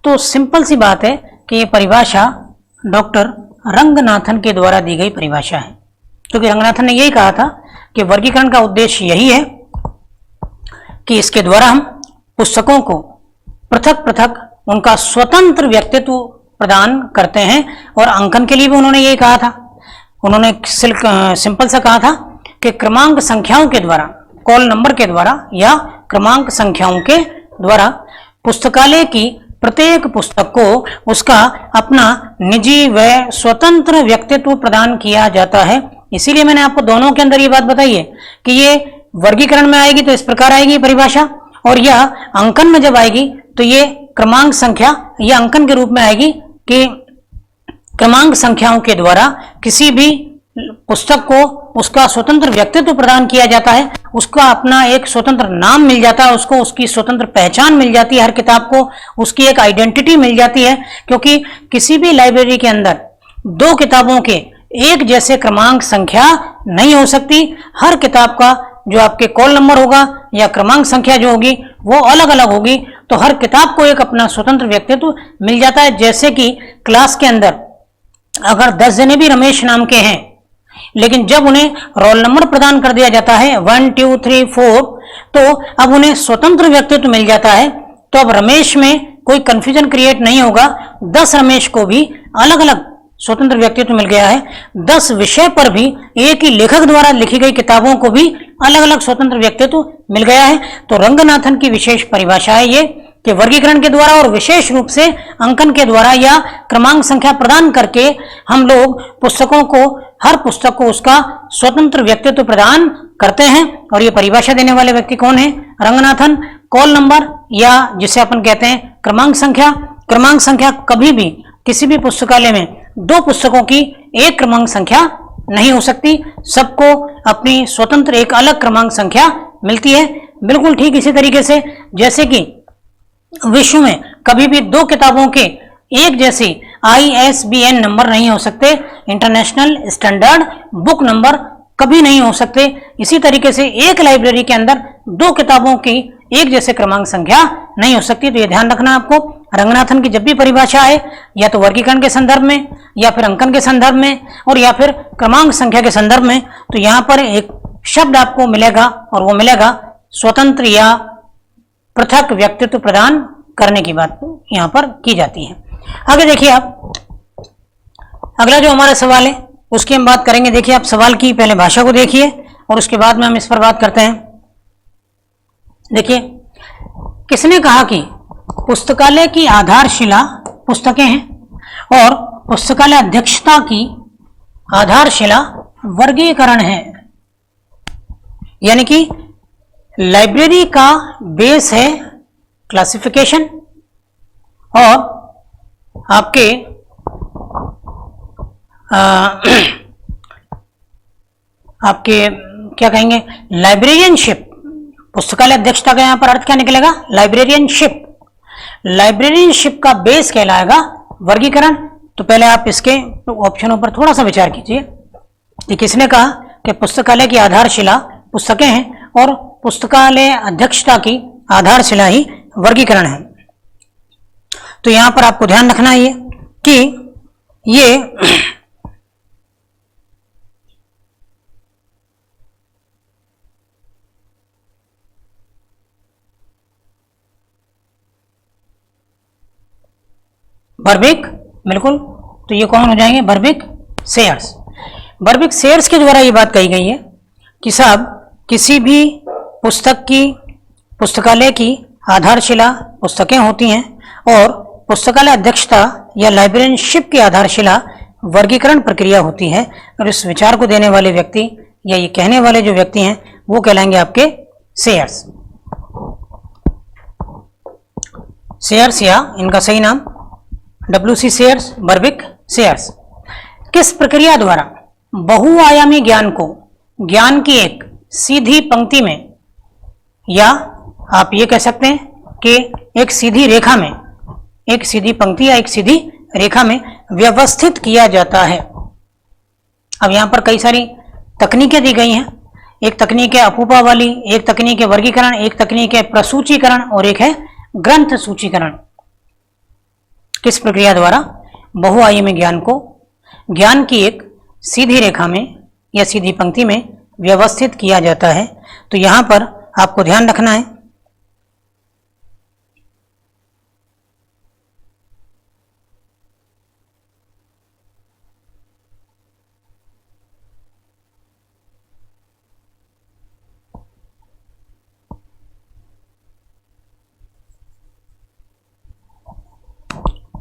तो सिंपल सी बात है कि ये परिभाषा डॉक्टर रंगनाथन के द्वारा दी गई परिभाषा है। क्योंकि रंगनाथन ने यही कहा था कि वर्गीकरण का उद्देश्य यही है कि इसके द्वारा हम पुस्तकों को पृथक पृथक उनका स्वतंत्र व्यक्तित्व प्रदान करते हैं। और अंकन के लिए भी उन्होंने यही कहा था, उन्होंने सिंपल सा कहा था कि क्रमांक संख्याओं के द्वारा, कॉल नंबर के द्वारा या क्रमांक संख्याओं के द्वारा पुस्तकालय की प्रत्येक पुस्तक को उसका अपना निजी व स्वतंत्र व्यक्तित्व प्रदान किया जाता है। इसीलिए मैंने आपको दोनों के अंदर ये बात बताई है कि ये वर्गीकरण में आएगी तो इस प्रकार आएगी परिभाषा, और यह अंकन में जब आएगी तो ये क्रमांक संख्या या अंकन के रूप में आएगी कि क्रमांक संख्याओं के द्वारा किसी भी पुस्तक को उसका स्वतंत्र व्यक्तित्व प्रदान किया जाता है, उसका अपना एक स्वतंत्र नाम मिल जाता है, उसको उसकी स्वतंत्र पहचान मिल जाती है, हर किताब को उसकी एक आइडेंटिटी मिल जाती है। क्योंकि किसी भी लाइब्रेरी के अंदर दो किताबों के एक जैसे क्रमांक संख्या नहीं हो सकती। हर किताब का जो आपके कॉल नंबर होगा या क्रमांक संख्या जो होगी वो अलग अलग होगी। तो हर किताब को एक अपना स्वतंत्र व्यक्तित्व मिल जाता है। जैसे कि क्लास के अंदर अगर 10 जने भी रमेश नाम के हैं, लेकिन जब उन्हें रोल नंबर प्रदान कर दिया जाता है 1 2 3 4, तो अब उन्हें स्वतंत्र व्यक्तित्व मिल जाता है। तो अब रमेश में कोई कंफ्यूजन क्रिएट नहीं होगा। 10 रमेश को भी अलग अलग स्वतंत्र व्यक्तित्व मिल गया है। 10 विषय पर भी एक ही लेखक द्वारा लिखी गई किताबों को भी अलग अलग स्वतंत्र व्यक्तित्व मिल गया है। तो रंगनाथन की विशेष परिभाषा है ये कि वर्गीकरण के द्वारा और विशेष रूप से अंकन के द्वारा या क्रमांक संख्या प्रदान करके हम लोग पुस्तकों को, हर पुस्तक को उसका स्वतंत्र व्यक्तित्व प्रदान करते हैं। और ये परिभाषा देने वाले व्यक्ति कौन है, रंगनाथन। कॉल नंबर या जिसे अपन कहते हैं क्रमांक संख्या, क्रमांक संख्या कभी भी किसी भी पुस्तकालय में दो पुस्तकों की एक क्रमांक संख्या नहीं हो सकती, सबको अपनी स्वतंत्र एक अलग क्रमांक संख्या मिलती है। बिल्कुल ठीक इसी तरीके से जैसे कि विश्व में कभी भी दो किताबों के एक जैसे ISBN नंबर नहीं हो सकते, इंटरनेशनल स्टैंडर्ड बुक नंबर कभी नहीं हो सकते। इसी तरीके से एक लाइब्रेरी के अंदर दो किताबों की एक जैसे क्रमांक संख्या नहीं हो सकती। तो ये ध्यान रखना आपको, रंगनाथन की जब भी परिभाषा आए या तो वर्गीकरण के संदर्भ में या फिर अंकन के संदर्भ में और या फिर क्रमांक संख्या के संदर्भ में, तो यहाँ पर एक शब्द आपको मिलेगा और वो मिलेगा स्वतंत्र या पृथक व्यक्तित्व प्रदान करने की बात यहाँ पर की जाती है। आगे देखिए आप, अगला जो हमारा सवाल है उसकी हम बात करेंगे। देखिए आप सवाल की पहले भाषा को देखिए और उसके बाद में हम इस पर बात करते हैं। देखिए, किसने कहा कि पुस्तकालय की आधारशिला पुस्तकें हैं और पुस्तकालय अध्यक्षता की आधारशिला वर्गीकरण है। यानी कि लाइब्रेरी का बेस है क्लासिफिकेशन और आपके आपके क्या कहेंगे, लाइब्रेरियनशिप, पुस्तकालय अध्यक्षता का यहाँ पर अर्थ क्या निकलेगा, लाइब्रेरियनशिप। लाइब्रेरियनशिप का बेस कहलाएगा वर्गीकरण। तो पहले आप इसके ऑप्शनों पर थोड़ा सा विचार कीजिए कि किसने कहा कि पुस्तकालय की आधारशिला पुस्तकें हैं और पुस्तकालय अध्यक्षता की आधारशिला ही वर्गीकरण है। तो यहां पर आपको ध्यान रखना है कि ये बर्बिक, बिल्कुल, तो ये कौन हो जाएंगे, बर्बिक सेयर्स। बर्बिक सेयर्स के द्वारा ये बात कही गई है कि साहब किसी भी पुस्तक की, पुस्तकालय की आधारशिला पुस्तकें होती हैं और पुस्तकालय अध्यक्षता या लाइब्रेरियनशिप की आधारशिला वर्गीकरण प्रक्रिया होती है। और इस विचार को देने वाले व्यक्ति या ये कहने वाले जो व्यक्ति हैं वो कहलाएंगे आपके सेयर्स। सेयर्स या इनका सही नाम WC सेयर्स, बर्बिक सेयर्स। किस प्रक्रिया द्वारा बहुआयामी ज्ञान को ज्ञान की एक सीधी पंक्ति में, या आप ये कह सकते हैं कि एक सीधी रेखा में, एक सीधी पंक्ति या एक सीधी रेखा में व्यवस्थित किया जाता है। अब यहां पर कई सारी तकनीकें दी गई हैं। एक तकनीक है अपूपा वाली, एक तकनीक है वर्गीकरण, एक तकनीक है प्रसूचीकरण और एक है ग्रंथ सूचीकरण। किस प्रक्रिया द्वारा बहुआयामी ज्ञान को ज्ञान की एक सीधी रेखा में या सीधी पंक्ति में व्यवस्थित किया जाता है। तो यहां पर आपको ध्यान रखना है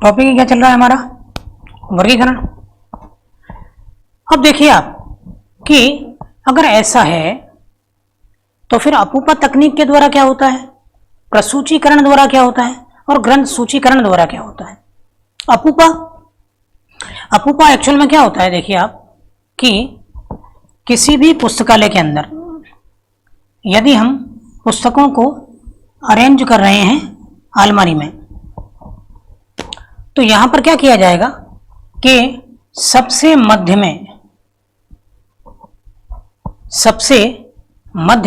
टॉपिक क्या चल रहा है हमारा, वर्गीकरण। अब देखिए आप कि अगर ऐसा है तो फिर अपूपा तकनीक के द्वारा क्या होता है, प्रसूचीकरण द्वारा क्या होता है और ग्रंथ सूचीकरण द्वारा क्या होता है। अपूपा एक्चुअल में क्या होता है, देखिए आप कि किसी भी पुस्तकालय के अंदर यदि हम पुस्तकों को अरेंज कर रहे हैं अलमारी में, तो यहां पर क्या किया जाएगा कि सबसे मध्य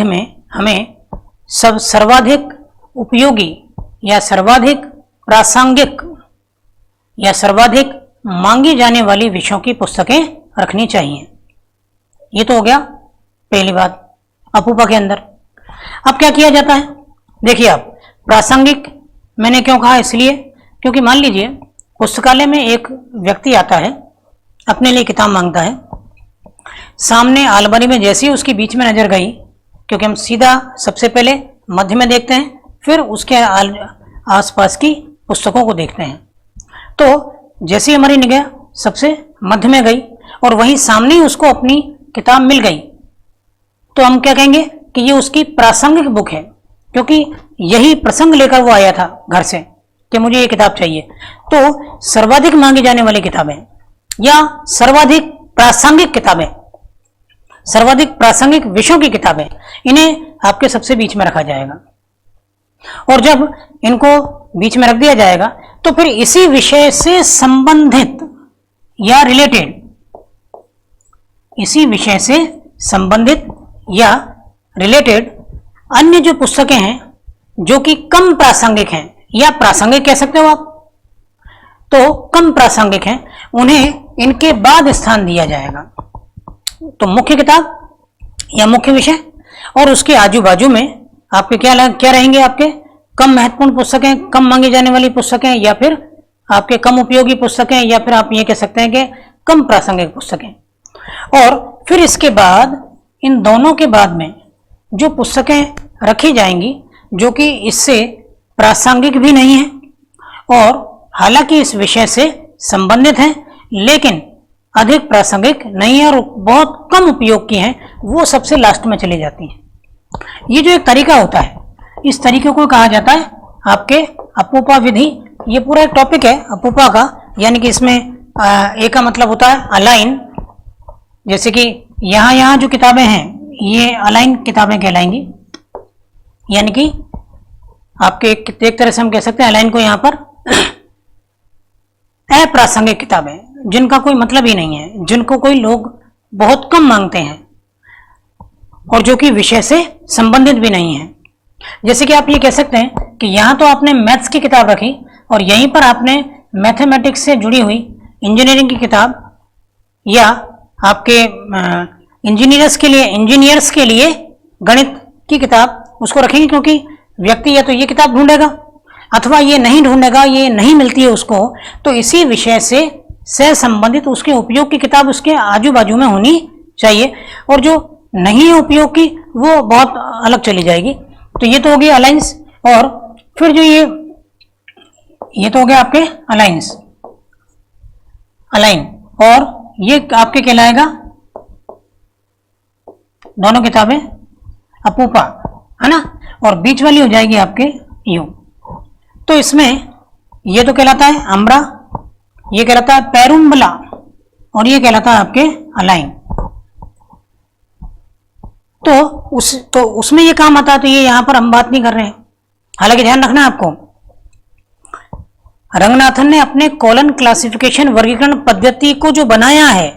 में हमें सर्वाधिक उपयोगी या सर्वाधिक प्रासंगिक या सर्वाधिक मांगी जाने वाली विषयों की पुस्तकें रखनी चाहिए। ये तो हो गया पहली बात अपूपा के अंदर। अब क्या किया जाता है, देखिए आप प्रासंगिक मैंने क्यों कहा, इसलिए क्योंकि मान लीजिए पुस्तकालय में एक व्यक्ति आता है, अपने लिए किताब मांगता है, सामने अलमारी में जैसे ही उसकी बीच में नजर गई, क्योंकि हम सीधा सबसे पहले मध्य में देखते हैं फिर उसके आसपास की पुस्तकों को देखते हैं, तो जैसे ही हमारी निगाह सबसे मध्य में गई और वहीं सामने ही उसको अपनी किताब मिल गई, तो हम क्या कहेंगे कि ये उसकी प्रासंगिक बुक है, क्योंकि यही प्रसंग लेकर वो आया था घर से कि मुझे ये किताब चाहिए। तो सर्वाधिक मांगी जाने वाली किताबें या सर्वाधिक प्रासंगिक किताबें, सर्वाधिक प्रासंगिक विषयों की किताबें, इन्हें आपके सबसे बीच में रखा जाएगा। और जब इनको बीच में रख दिया जाएगा तो फिर इसी विषय से संबंधित या रिलेटेड, इसी विषय से संबंधित या रिलेटेड अन्य जो पुस्तकें हैं जो कि कम प्रासंगिक हैं या प्रासंगिक कह सकते हो आप, तो कम प्रासंगिक हैं, उन्हें इनके बाद स्थान दिया जाएगा। तो मुख्य किताब या मुख्य विषय और उसके आजू बाजू में आपके क्या रहेंगे, आपके कम महत्वपूर्ण पुस्तकें, कम मांगी जाने वाली पुस्तकें, या फिर आपके कम उपयोगी पुस्तकें, या फिर आप ये कह सकते हैं कि कम प्रासंगिक पुस्तकें। और फिर इसके बाद इन दोनों के बाद में जो पुस्तकें रखी जाएंगी जो कि इससे प्रासंगिक भी नहीं है और हालांकि इस विषय से संबंधित हैं लेकिन अधिक प्रासंगिक नहीं है और बहुत कम उपयोग की हैं, वो सबसे लास्ट में चली जाती हैं। ये जो एक तरीका होता है, इस तरीके को कहा जाता है आपके अपूपा विधि। ये पूरा एक टॉपिक है अपूपा का, यानी कि इसमें ए का मतलब होता है अलाइन, जैसे कि यहाँ जो किताबें हैं ये अलाइन किताबें कहलाएंगी, यानी कि आपके एक तरह से हम कह सकते हैं अलाइन को यहाँ पर अप्रासंगिक किताबें, जिनका कोई मतलब ही नहीं है, जिनको कोई लोग बहुत कम मांगते हैं और जो कि विषय से संबंधित भी नहीं है। जैसे कि आप ये कह सकते हैं कि यहाँ तो आपने मैथ्स की किताब रखी और यहीं पर आपने मैथमेटिक्स से जुड़ी हुई इंजीनियरिंग की किताब या आपके इंजीनियर्स के लिए गणित की किताब उसको रखेंगे, क्योंकि व्यक्ति या तो ये किताब ढूंढेगा अथवा ये नहीं ढूंढेगा, ये नहीं मिलती है उसको, तो इसी विषय से संबंधित उसके उपयोग की किताब उसके आजू बाजू में होनी चाहिए, और जो नहीं है उपयोग की वो बहुत अलग चली जाएगी। तो ये तो हो गया अलाइंस, और फिर जो ये तो हो गया आपके अलाइन, और ये आपके कहलाएगा दोनों किताबें अपूपा, है ना, और बीच वाली हो जाएगी आपके यू। तो इसमें ये तो कहलाता है अम्ब्रा, ये कहलाता है पेरुम्बला, और ये कहलाता है आपके अलाइन। तो उसमें ये काम आता है, तो ये यहां पर हम बात नहीं कर रहे हैं। हालांकि ध्यान रखना है आपको, रंगनाथन ने अपने कॉलन क्लासिफिकेशन वर्गीकरण पद्धति को जो बनाया है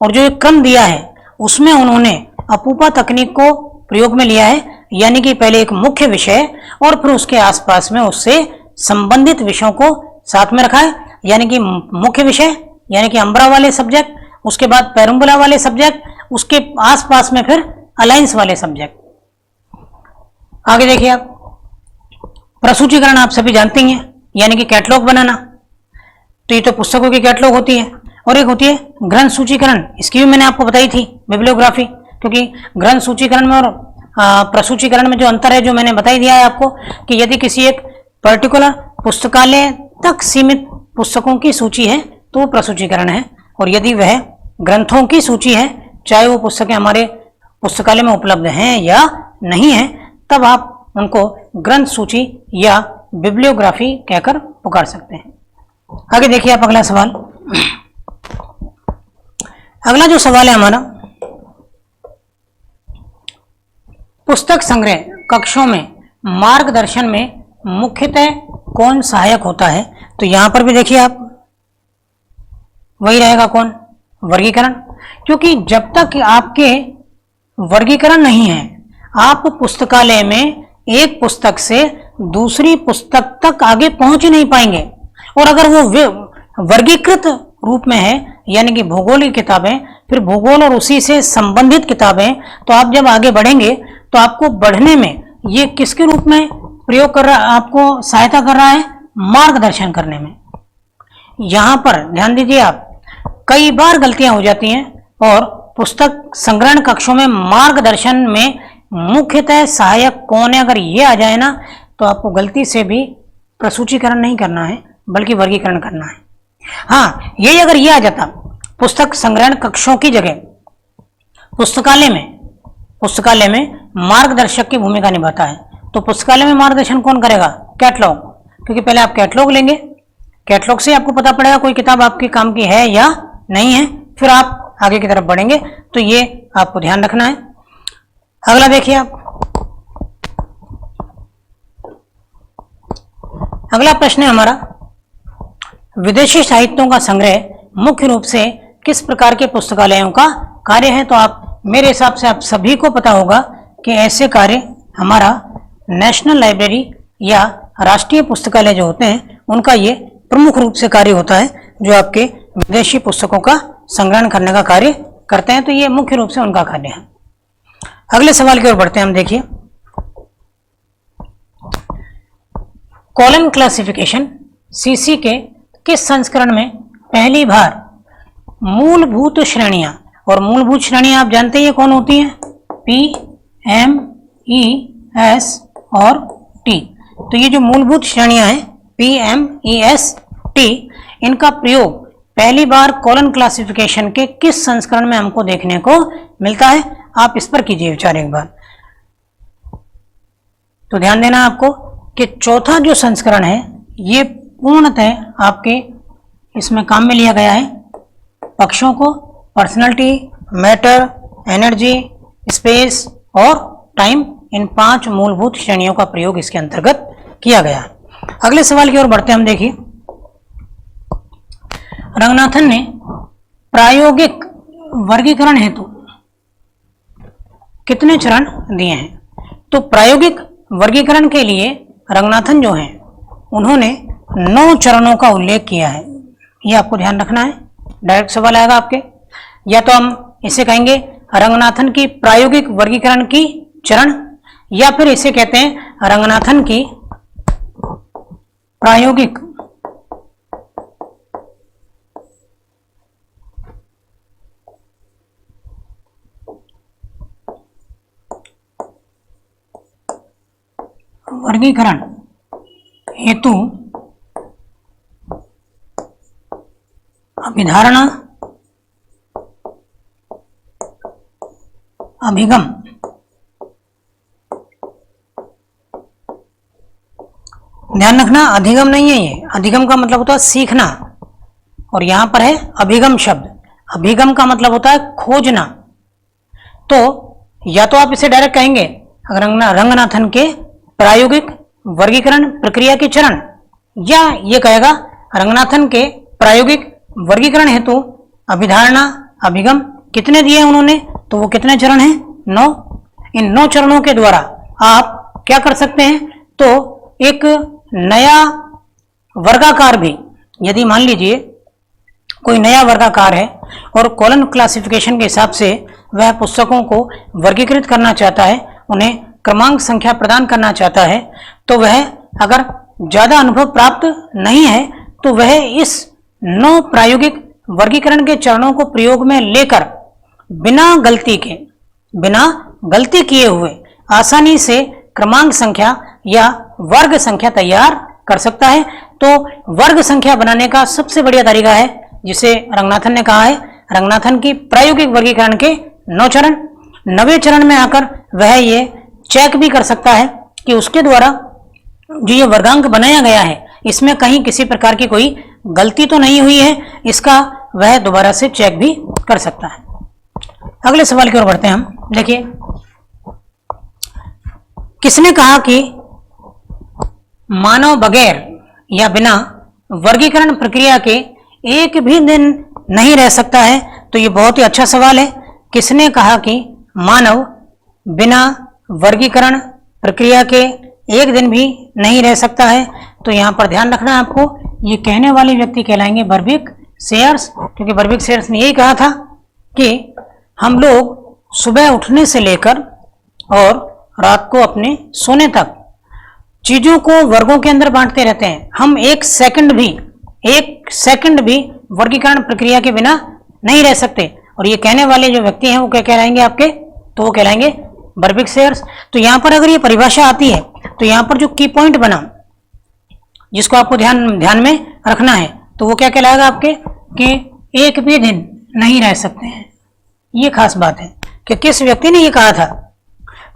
और जो एक क्रम दिया है उसमें उन्होंने अपूपा तकनीक को प्रयोग में लिया है, यानी कि पहले एक मुख्य विषय और फिर उसके आसपास में उससे संबंधित विषयों को साथ में रखा है, यानी कि मुख्य विषय यानी कि अम्ब्रा वाले सब्जेक्ट, उसके बाद पेरुम्बला वाले सब्जेक्ट, उसके आसपास में फिर अलाइंस वाले सब्जेक्ट। आगे देखिए आप, प्रसूचीकरण आप सभी जानते ही हैं, यानी कि कैटलॉग बनाना। तो ये तो पुस्तकों की कैटलॉग होती है, और एक होती है ग्रंथ सूचीकरण, इसकी भी मैंने आपको बताई थी बिब्लियोग्राफी, क्योंकि ग्रंथ सूचीकरण में और प्रसूचीकरण में जो अंतर है जो मैंने बताई दिया है आपको, कि यदि किसी एक पर्टिकुलर पुस्तकालय तक सीमित पुस्तकों की सूची है तो वो प्रसूचीकरण है, और यदि वह ग्रंथों की सूची है, चाहे वो पुस्तकें हमारे पुस्तकालय में उपलब्ध हैं या नहीं है, तब आप उनको ग्रंथ सूची या बिब्लियोग्राफी कहकर पुकार सकते हैं। आगे देखिए आप अगला सवाल। अगला जो सवाल है हमारा, पुस्तक संग्रह कक्षों में मार्गदर्शन में मुख्यतः कौन सहायक होता है? तो यहां पर भी देखिए आप, वही रहेगा कौन? वर्गीकरण, क्योंकि जब तक आपके वर्गीकरण नहीं है आप पुस्तकालय में एक पुस्तक से दूसरी पुस्तक तक आगे पहुंच ही नहीं पाएंगे। और अगर वो वर्गीकृत रूप में है, यानी कि भूगोल की किताबें, फिर भूगोल और उसी से संबंधित किताबें, तो आप जब आगे बढ़ेंगे तो आपको बढ़ने में ये किसके रूप में प्रयोग कर रहा, आपको सहायता कर रहा है? मार्गदर्शन करने में। यहां पर ध्यान दीजिए आप, कई बार गलतियां हो जाती हैं, और पुस्तक संग्रहण कक्षों में मार्गदर्शन में मुख्यतः सहायक कौन है, अगर ये आ जाए ना, तो आपको गलती से भी प्रसूचीकरण नहीं करना है बल्कि वर्गीकरण करना है। हाँ, यही अगर ये आ जाता, पुस्तक संग्रहण कक्षों की जगह पुस्तकालय में मार्गदर्शक की भूमिका निभाता है, तो पुस्तकालय में मार्गदर्शन कौन करेगा? कैटलॉग, क्योंकि पहले आप कैटलॉग लेंगे, कैटलॉग से आपको पता पड़ेगा कोई किताब आपके काम की है या नहीं है, फिर आप आगे की तरफ बढ़ेंगे। तो ये आपको ध्यान रखना है। अगला देखिए आप, अगला प्रश्न है हमारा, विदेशी साहित्यों का संग्रह मुख्य रूप से किस प्रकार के पुस्तकालयों का कार्य है? तो आप, मेरे हिसाब से आप सभी को पता होगा कि ऐसे कार्य हमारा नेशनल लाइब्रेरी या राष्ट्रीय पुस्तकालय जो होते हैं उनका ये प्रमुख रूप से कार्य होता है, जो आपके विदेशी पुस्तकों का संग्रहण करने का कार्य करते हैं। तो ये मुख्य रूप से उनका कार्य है। अगले सवाल की ओर बढ़ते हैं हम। देखिए, कॉलम क्लासिफिकेशन सीसी के किस संस्करण में पहली बार मूलभूत श्रेणियां, और मूलभूत श्रेणियां आप जानते हैं कौन होती हैं? पी, एम, ई, एस और टी। तो ये जो मूलभूत श्रेणियां हैं पी, एम, ई, एस, टी, इनका प्रयोग पहली बार कॉलम क्लासिफिकेशन के किस संस्करण में हमको देखने को मिलता है? आप इस पर कीजिए विचार एक बार। तो ध्यान देना आपको कि चौथा जो संस्करण है ये पूर्णतः आपके इसमें काम में लिया गया है पक्षों को पर्सनैलिटी, मैटर, एनर्जी, स्पेस और टाइम, इन 5 मूलभूत श्रेणियों का प्रयोग इसके अंतर्गत किया गया है। अगले सवाल की ओर बढ़ते हम देखिए, रंगनाथन ने प्रायोगिक वर्गीकरण हेतु कितने चरण दिए हैं? तो प्रायोगिक वर्गीकरण के लिए रंगनाथन जो हैं उन्होंने 9 चरणों का उल्लेख किया है। ये आपको ध्यान रखना है, डायरेक्ट सवाल आएगा आपके। या तो हम इसे कहेंगे रंगनाथन की प्रायोगिक वर्गीकरण की चरण, या फिर इसे कहते हैं रंगनाथन की प्रायोगिक वर्गीकरण हेतु अभिधारणा, अभिगम, ध्यान रखना अधिगम नहीं है, ये अधिगम का मतलब होता है सीखना, और यहां पर है अभिगम शब्द। अभिगम का मतलब होता है खोजना। तो या तो आप इसे डायरेक्ट कहेंगे रंगनाथन के प्रायोगिक वर्गीकरण प्रक्रिया के चरण, या ये कहेगा रंगनाथन के प्रायोगिक वर्गीकरण हेतु अभिधारणा, अभिगम कितने दिए उन्होंने, तो वो कितने चरण हैं? 9। इन 9 चरणों के द्वारा आप क्या कर सकते हैं? तो एक नया वर्गाकार भी, यदि मान लीजिए कोई नया वर्गाकार है और कॉलम क्लासिफिकेशन के हिसाब से वह पुस्तकों को वर्गीकृत करना चाहता है, उन्हें क्रमांक संख्या प्रदान करना चाहता है, तो वह अगर ज़्यादा अनुभव प्राप्त नहीं है तो वह इस 9 प्रायोगिक वर्गीकरण के चरणों को प्रयोग में लेकर बिना गलती किए हुए आसानी से क्रमांक संख्या या वर्ग संख्या तैयार कर सकता है। तो वर्ग संख्या बनाने का सबसे बढ़िया तरीका है जिसे रंगनाथन ने कहा है, रंगनाथन की प्रायोगिक वर्गीकरण के 9 चरण। 9वें चरण में आकर वह ये चेक भी कर सकता है कि उसके द्वारा जो ये वर्गांक बनाया गया है इसमें कहीं किसी प्रकार की कोई गलती तो नहीं हुई है, इसका वह दोबारा से चेक भी कर सकता है। अगले सवाल की ओर बढ़ते हैं हम। देखिए, किसने कहा कि मानव बगैर या बिना वर्गीकरण प्रक्रिया के एक भी दिन नहीं रह सकता है? तो ये बहुत ही अच्छा सवाल है। किसने कहा कि मानव बिना वर्गीकरण प्रक्रिया के एक दिन भी नहीं रह सकता है? तो यहाँ पर ध्यान रखना है आपको, ये कहने वाले व्यक्ति कहलाएंगे बर्बिक सेयर्स, क्योंकि बर्बिक सेयर्स ने यही कहा था कि हम लोग सुबह उठने से लेकर और रात को अपने सोने तक चीजों को वर्गों के अंदर बांटते रहते हैं। हम एक सेकंड भी वर्गीकरण प्रक्रिया के बिना नहीं रह सकते। और ये कहने वाले जो व्यक्ति हैं वो क्या कहलाएंगे आपके? तो वो कहलाएंगे बर्बिक सेयर्स। तो यहाँ पर अगर ये परिभाषा आती है तो यहाँ पर जो की पॉइंट बना जिसको आपको ध्यान में रखना है, तो वो क्या कहलाएगा आपके कि एक भी दिन नहीं रह सकते हैं। ये खास बात है कि किस व्यक्ति ने ये कहा था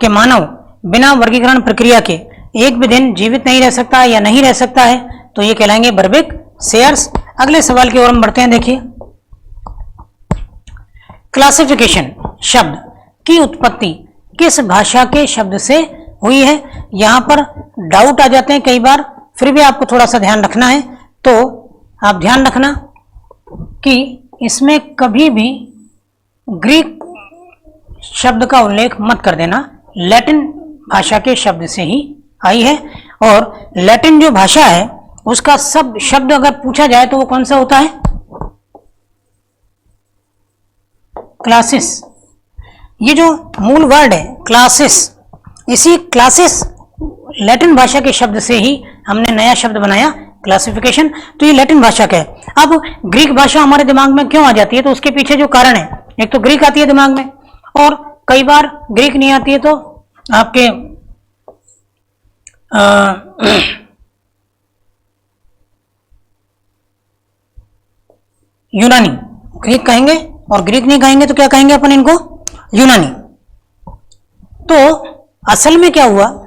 कि मानव बिना वर्गीकरण प्रक्रिया के एक भी दिन जीवित नहीं रह सकता या नहीं रह सकता है, तो ये कहलाएंगे बर्बिक सेयर्स। अगले सवाल की ओर हम बढ़ते हैं। देखिए, क्लासिफिकेशन शब्द की उत्पत्ति किस भाषा के शब्द से हुई है? यहां पर डाउट आ जाते हैं कई बार, फिर भी आपको थोड़ा सा ध्यान रखना है। तो आप ध्यान रखना कि इसमें कभी भी ग्रीक शब्द का उल्लेख मत कर देना, लैटिन भाषा के शब्द से ही आई है। और लैटिन जो भाषा है उसका सब शब्द अगर पूछा जाए तो वो कौन सा होता है? क्लासिस। ये जो मूल वर्ड है क्लासिस, इसी क्लासिस लैटिन भाषा के शब्द से ही हमने नया शब्द बनाया क्लासिफिकेशन। तो ये लैटिन भाषा का है। अब ग्रीक भाषा हमारे दिमाग में क्यों आ जाती है? तो उसके पीछे जो कारण है, एक तो ग्रीक आती है दिमाग में, और कई बार ग्रीक नहीं आती है तो आपके यूनानी, ग्रीक कहेंगे, और ग्रीक नहीं कहेंगे तो क्या कहेंगे अपन इनको? यूनानी। तो असल में क्या हुआ,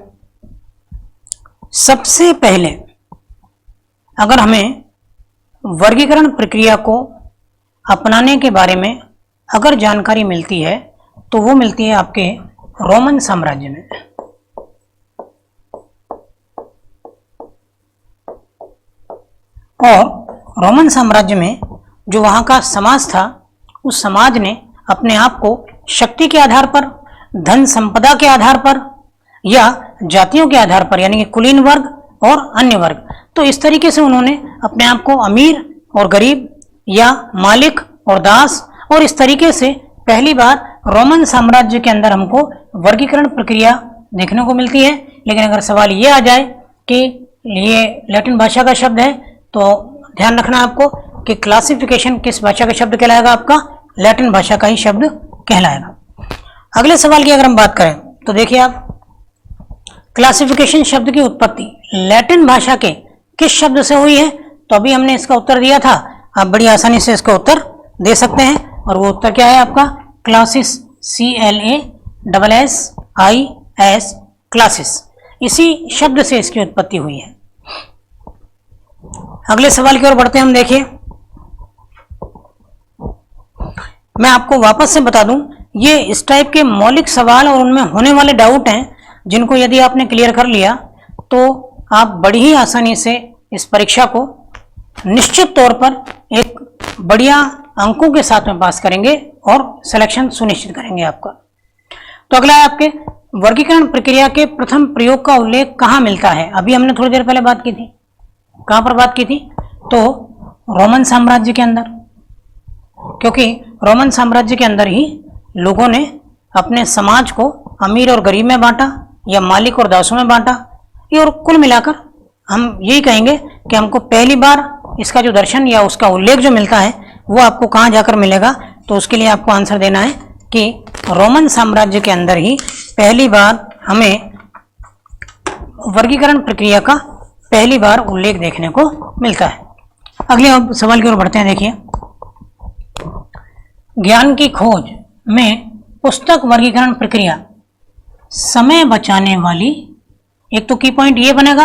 सबसे पहले अगर हमें वर्गीकरण प्रक्रिया को अपनाने के बारे में अगर जानकारी मिलती है तो वो मिलती है आपके रोमन साम्राज्य में। और रोमन साम्राज्य में जो वहाँ का समाज था, उस समाज ने अपने आप को शक्ति के आधार पर, धन संपदा के आधार पर या जातियों के आधार पर, यानी कि कुलीन वर्ग और अन्य वर्ग, तो इस तरीके से उन्होंने अपने आप को अमीर और गरीब या मालिक और दास, और इस तरीके से पहली बार रोमन साम्राज्य के अंदर हमको वर्गीकरण प्रक्रिया देखने को मिलती है। लेकिन अगर सवाल ये आ जाए कि ये लैटिन भाषा का शब्द है, तो ध्यान रखना आपको कि क्लासिफिकेशन किस भाषा का शब्द कहलाएगा, आपका लैटिन भाषा का ही शब्द कहलाएगा। अगले सवाल की अगर हम बात करें तो देखिए आप, क्लासिफिकेशन शब्द की उत्पत्ति लैटिन भाषा के किस शब्द से हुई है? तो अभी हमने इसका उत्तर दिया था, आप बड़ी आसानी से इसका उत्तर दे सकते हैं, और वो उत्तर क्या है आपका? क्लासिस, CLASSIS, क्लासिस, इसी शब्द से इसकी उत्पत्ति हुई है। अगले सवाल की ओर बढ़ते हैं हम। देखिए, मैं आपको वापस से बता दूं, ये इस टाइप के मौलिक सवाल और उनमें होने वाले डाउट हैं, जिनको यदि आपने क्लियर कर लिया तो आप बड़ी ही आसानी से इस परीक्षा को निश्चित तौर पर एक बढ़िया अंकों के साथ में पास करेंगे और सिलेक्शन सुनिश्चित करेंगे आपका। तो अगला है आपके वर्गीकरण प्रक्रिया के प्रथम प्रयोग का उल्लेख कहाँ मिलता है? अभी हमने थोड़ी देर पहले बात की थी, कहाँ पर बात की थी? तो रोमन साम्राज्य के अंदर, क्योंकि रोमन साम्राज्य के अंदर ही लोगों ने अपने समाज को अमीर और गरीब में बांटा या मालिक और दासों में बांटा। ये और कुल मिलाकर हम यही कहेंगे कि हमको पहली बार इसका जो दर्शन या उसका उल्लेख जो मिलता है वो आपको कहाँ जाकर मिलेगा? तो उसके लिए आपको आंसर देना है कि रोमन साम्राज्य के अंदर ही पहली बार हमें वर्गीकरण प्रक्रिया का पहली बार उल्लेख देखने को मिलता है। अगले सवाल की ओर बढ़ते हैं। देखिए, ज्ञान की खोज में पुस्तक वर्गीकरण प्रक्रिया समय बचाने वाली, एक तो की पॉइंट ये बनेगा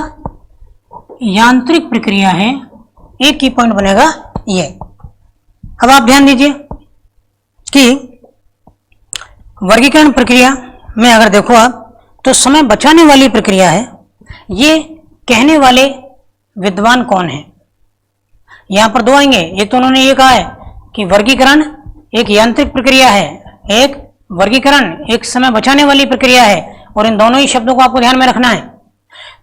यांत्रिक प्रक्रिया है, एक की पॉइंट बनेगा ये। अब आप ध्यान दीजिए कि वर्गीकरण प्रक्रिया में अगर देखो आप, तो समय बचाने वाली प्रक्रिया है। ये कहने वाले विद्वान कौन है? यहां पर दो आएंगे। एक तो उन्होंने ये कहा है कि वर्गीकरण एक यांत्रिक प्रक्रिया है, एक वर्गीकरण एक समय बचाने वाली प्रक्रिया है, और इन दोनों ही शब्दों को आपको ध्यान में रखना है।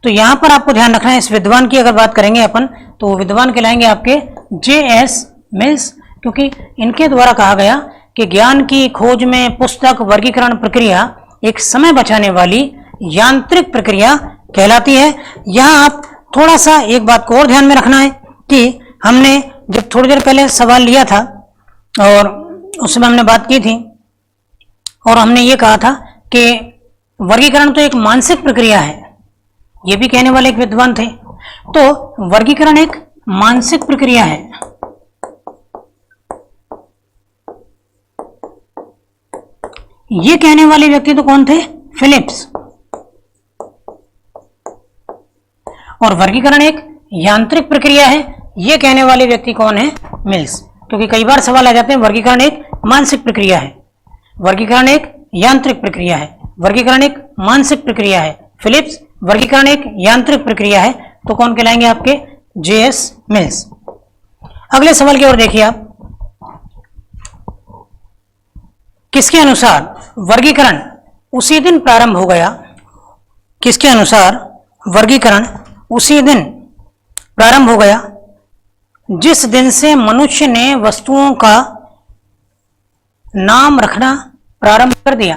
तो यहां पर आपको ध्यान रखना है, इस विद्वान की अगर बात करेंगे अपन, तो विद्वान कहलाएंगे आपके J.S. मिल्स, क्योंकि इनके द्वारा कहा गया कि ज्ञान की खोज में पुस्तक वर्गीकरण प्रक्रिया एक समय बचाने वाली यांत्रिक प्रक्रिया कहलाती है। यहां आप थोड़ा सा एक बात को और ध्यान में रखना है कि हमने जब थोड़ी देर पहले सवाल लिया था और उसमें हमने बात की थी, और हमने ये कहा था कि वर्गीकरण तो एक मानसिक प्रक्रिया है, ये भी कहने वाले एक विद्वान थे। तो वर्गीकरण एक मानसिक प्रक्रिया है, ये कहने वाले व्यक्ति तो कौन थे? फिलिप्स। और वर्गीकरण एक यांत्रिक प्रक्रिया है, ये कहने वाले व्यक्ति कौन है? मिल्स। क्योंकि कई बार सवाल आ जाते हैं, वर्गीकरण एक मानसिक प्रक्रिया है, वर्गीकरण एक यांत्रिक प्रक्रिया है, वर्गीकरण एक मानसिक प्रक्रिया है, फिलिप्स वर्गीकरण एक यांत्रिक प्रक्रिया है, तो कौन कहलाएंगे? आपके J.S. मिल्स। अगले सवाल की ओर देखिए आप, किसके अनुसार वर्गीकरण उसी दिन प्रारंभ हो गया? किसके अनुसार वर्गीकरण उसी दिन प्रारंभ हो गया जिस दिन से मनुष्य ने वस्तुओं का नाम रखना प्रारंभ कर दिया?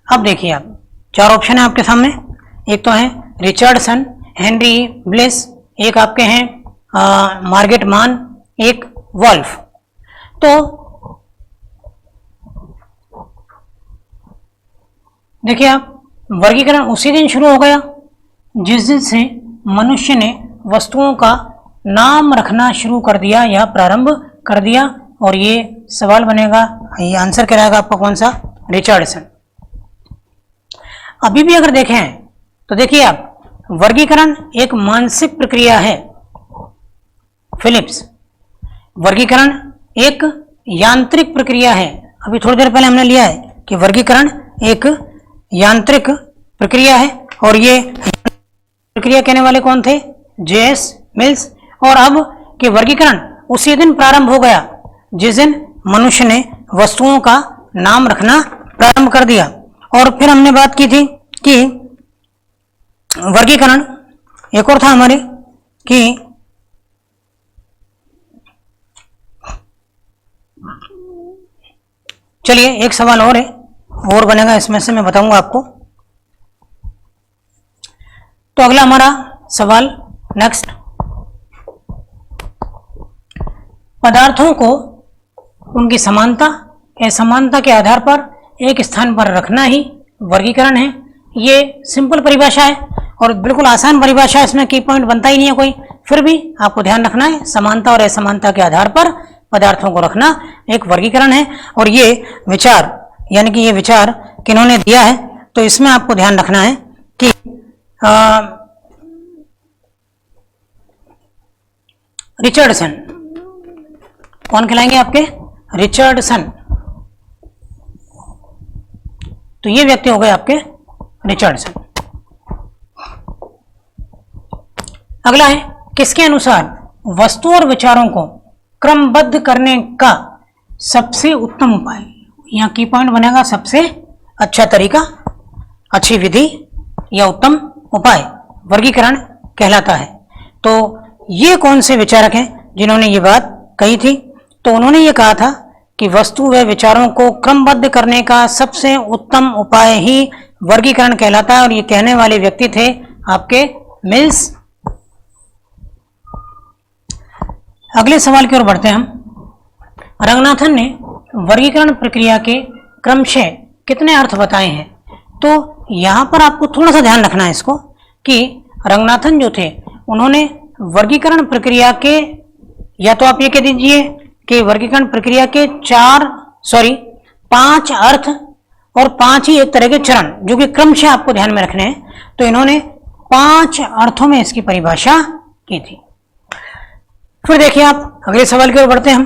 अब देखिए आप, चार ऑप्शन है आपके सामने। एक तो है रिचर्डसन, हेनरी ब्लिस, एक आपके हैं मार्गेट मान, एक वॉल्फ। तो देखिए आप, वर्गीकरण उसी दिन शुरू हो गया जिस दिन से मनुष्य ने वस्तुओं का नाम रखना शुरू कर दिया या प्रारंभ कर दिया, और ये सवाल बनेगा, ये आंसर कराएगा आपका कौन सा? रिचर्डसन। अभी भी अगर देखें तो देखिए आप, वर्गीकरण एक मानसिक प्रक्रिया है, फिलिप्स। वर्गीकरण एक यांत्रिक प्रक्रिया है, अभी थोड़ी देर पहले हमने लिया है कि वर्गीकरण एक यांत्रिक प्रक्रिया है और ये प्रक्रिया कहने वाले कौन थे? जे.एस. मिल्स। और अब कि वर्गीकरण उसी दिन प्रारंभ हो गया जिस दिन मनुष्य ने वस्तुओं का नाम रखना प्रारंभ कर दिया। और फिर हमने बात की थी कि वर्गीकरण एक और था हमारे कि चलिए एक सवाल और है, और बनेगा इसमें से, मैं बताऊंगा आपको। तो अगला हमारा सवाल नेक्स्ट, पदार्थों को उनकी समानता असमानता के आधार पर एक स्थान पर रखना ही वर्गीकरण है। ये सिंपल परिभाषा है और बिल्कुल आसान परिभाषा है, इसमें की पॉइंट बनता ही नहीं है कोई, फिर भी आपको ध्यान रखना है समानता और असमानता के आधार पर पदार्थों को रखना एक वर्गीकरण है। और ये विचार यानी कि ये विचार किन्होंने दिया है, तो इसमें आपको ध्यान रखना है कि रिचर्डसन, कौन कहलाएंगे आपके? रिचर्डसन। तो ये व्यक्ति हो गए आपके रिचर्डसन। अगला है, किसके अनुसार वस्तु और विचारों को क्रमबद्ध करने का सबसे उत्तम उपाय, यहां की पॉइंट बनेगा सबसे अच्छा तरीका, अच्छी विधि या उत्तम उपाय वर्गीकरण कहलाता है। तो ये कौन से विचारक हैं जिन्होंने ये बात कही थी? तो उन्होंने ये कहा था कि वस्तु व विचारों को क्रमबद्ध करने का सबसे उत्तम उपाय ही वर्गीकरण कहलाता है, और ये कहने वाले व्यक्ति थे आपके मिल्स। अगले सवाल की ओर बढ़ते हैं हम। रंगनाथन ने वर्गीकरण प्रक्रिया के क्रमशः कितने अर्थ बताए हैं? तो यहां पर आपको थोड़ा सा ध्यान रखना है इसको कि रंगनाथन जो थे उन्होंने वर्गीकरण प्रक्रिया के, या तो आप ये कह दीजिए कि वर्गीकरण प्रक्रिया के 5 अर्थ और 5 ही एक तरह के चरण, जो कि क्रमशः आपको ध्यान में रखने हैं। तो इन्होंने 5 अर्थों में इसकी परिभाषा की थी। फिर देखिए आप अगले सवाल की ओर बढ़ते हैं हम।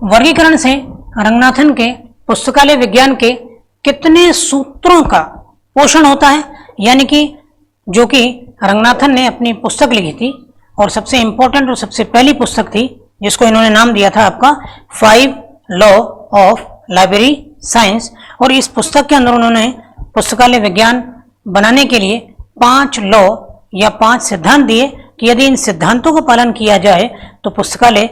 वर्गीकरण से रंगनाथन के पुस्तकालय विज्ञान के कितने सूत्रों का पोषण होता है? यानी कि जो कि रंगनाथन ने अपनी पुस्तक लिखी थी और सबसे इंपॉर्टेंट और सबसे पहली पुस्तक थी जिसको इन्होंने नाम दिया था आपका 5 लॉ ऑफ लाइब्रेरी साइंस। और इस पुस्तक के अंदर उन्होंने पुस्तकालय विज्ञान बनाने के लिए 5 लॉ या 5 सिद्धांत दिए कि यदि इन सिद्धांतों का पालन किया जाए तो पुस्तकालय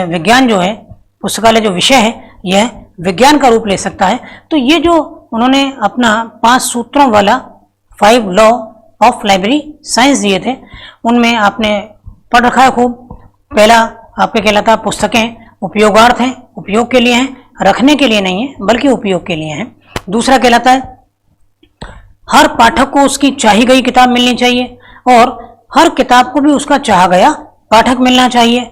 विज्ञान जो है, पुस्तकालय जो विषय है यह विज्ञान का रूप ले सकता है। तो ये जो उन्होंने अपना 5 सूत्रों वाला 5 लॉ ऑफ लाइब्रेरी साइंस दिए थे, उनमें आपने पढ़ रखा है खूब। पहला आपके कहलाता है पुस्तकें उपयोगार्थ हैं, उपयोग के लिए हैं, रखने के लिए नहीं है बल्कि उपयोग के लिए हैं। दूसरा कहलाता है हर पाठक को उसकी चाही गई किताब मिलनी चाहिए और हर किताब को भी उसका चाहा गया पाठक मिलना चाहिए,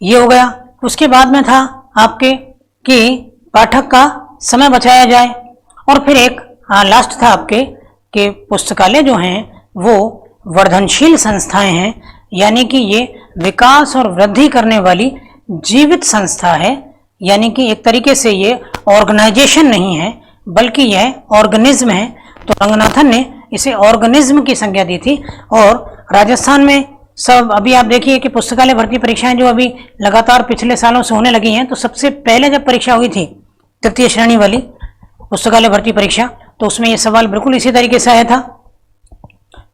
ये हो गया। उसके बाद में था आपके कि पाठक का समय बचाया जाए, और फिर एक लास्ट था आपके कि पुस्तकालय जो हैं वो वर्धनशील संस्थाएं हैं, यानी कि ये विकास और वृद्धि करने वाली जीवित संस्था है। यानी कि एक तरीके से ये ऑर्गेनाइजेशन नहीं है बल्कि यह ऑर्गेनिज्म है। तो रंगनाथन ने इसे ऑर्गेनिज्म की संज्ञा दी थी। और राजस्थान में सब अभी आप देखिए कि पुस्तकालय भर्ती परीक्षाएं जो अभी लगातार पिछले सालों से होने लगी हैं, तो सबसे पहले जब परीक्षा हुई थी तृतीय श्रेणी वाली पुस्तकालय भर्ती परीक्षा, तो उसमें यह सवाल बिल्कुल इसी तरीके से आया था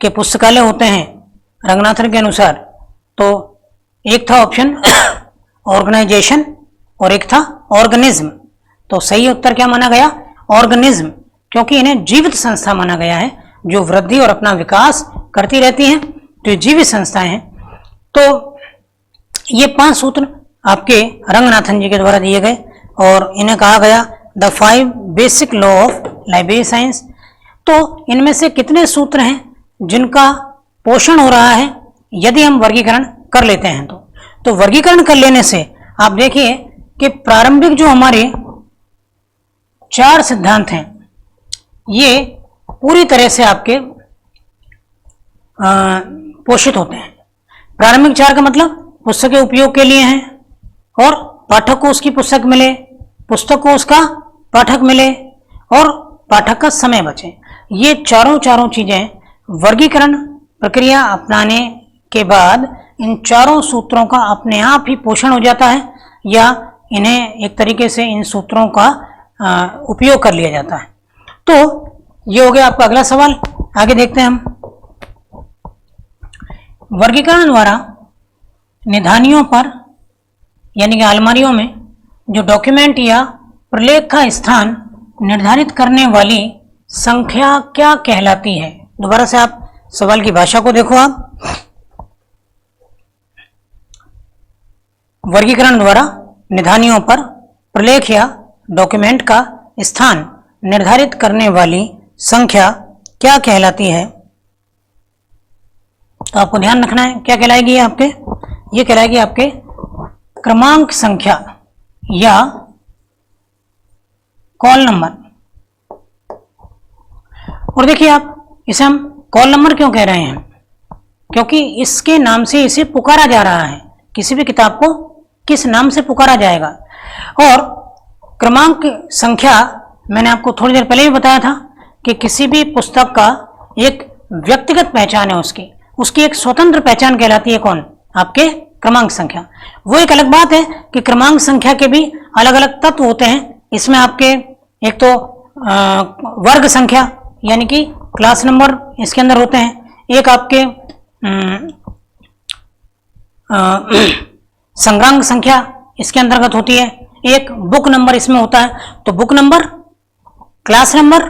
कि पुस्तकालय होते हैं रंगनाथन के अनुसार, तो एक था ऑप्शन ऑर्गेनाइजेशन और एक था ऑर्गेनिज्म। तो सही उत्तर क्या माना गया? ऑर्गेनिज्म, क्योंकि इन्हें जीवित संस्था माना गया है जो वृद्धि और अपना विकास करती रहती हैं, तो जीवित संस्थाएं हैं। तो ये 5 सूत्र आपके रंगनाथन जी के द्वारा दिए गए और इन्हें कहा गया the 5 basic law of library science. तो इनमें से कितने सूत्र हैं जिनका पोषण हो रहा है यदि हम वर्गीकरण कर लेते हैं? तो वर्गीकरण कर लेने से आप देखिए कि प्रारंभिक जो हमारे 4 सिद्धांत हैं ये पूरी तरह से आपके पोषित होते हैं। प्रारंभिक 4 का मतलब पुस्तक के उपयोग के लिए हैं और पाठक को उसकी पुस्तक मिले, पुस्तक को उसका पाठक मिले और पाठक का समय बचे। ये चारों चीजें वर्गीकरण प्रक्रिया अपनाने के बाद इन चारों सूत्रों का अपने आप ही पोषण हो जाता है या इन्हें एक तरीके से इन सूत्रों का उपयोग कर लिया जाता है। तो ये हो गया आपका अगला सवाल। आगे देखते हैं हम। वर्गीकरण द्वारा निधानियों पर यानी कि अलमारियों में जो डॉक्यूमेंट या प्रलेख का स्थान निर्धारित करने वाली संख्या क्या कहलाती है? दोबारा से आप सवाल की भाषा को देखो। आप वर्गीकरण द्वारा निधानियों पर प्रलेख या डॉक्यूमेंट का स्थान निर्धारित करने वाली संख्या क्या कहलाती है? तो आपको ध्यान रखना है क्या कहलाएगी ये कहलाएगी आपके क्रमांक संख्या या कॉल नंबर। और देखिए आप, इसे हम कॉल नंबर क्यों कह रहे हैं? क्योंकि इसके नाम से इसे पुकारा जा रहा है। किसी भी किताब को किस नाम से पुकारा जाएगा। और क्रमांक संख्या मैंने आपको थोड़ी देर पहले भी बताया था कि किसी भी पुस्तक का एक व्यक्तिगत पहचान है, उसकी एक स्वतंत्र पहचान कहलाती है कौन? आपके क्रमांक संख्या। वो एक अलग बात है कि क्रमांक संख्या के भी अलग अलग तत्व होते हैं। इसमें आपके एक तो वर्ग संख्या यानी कि क्लास नंबर इसके अंदर होते हैं, एक आपके संग्रांक संख्या इसके अंतर्गत होती है, एक बुक नंबर इसमें होता है। तो book number, class number,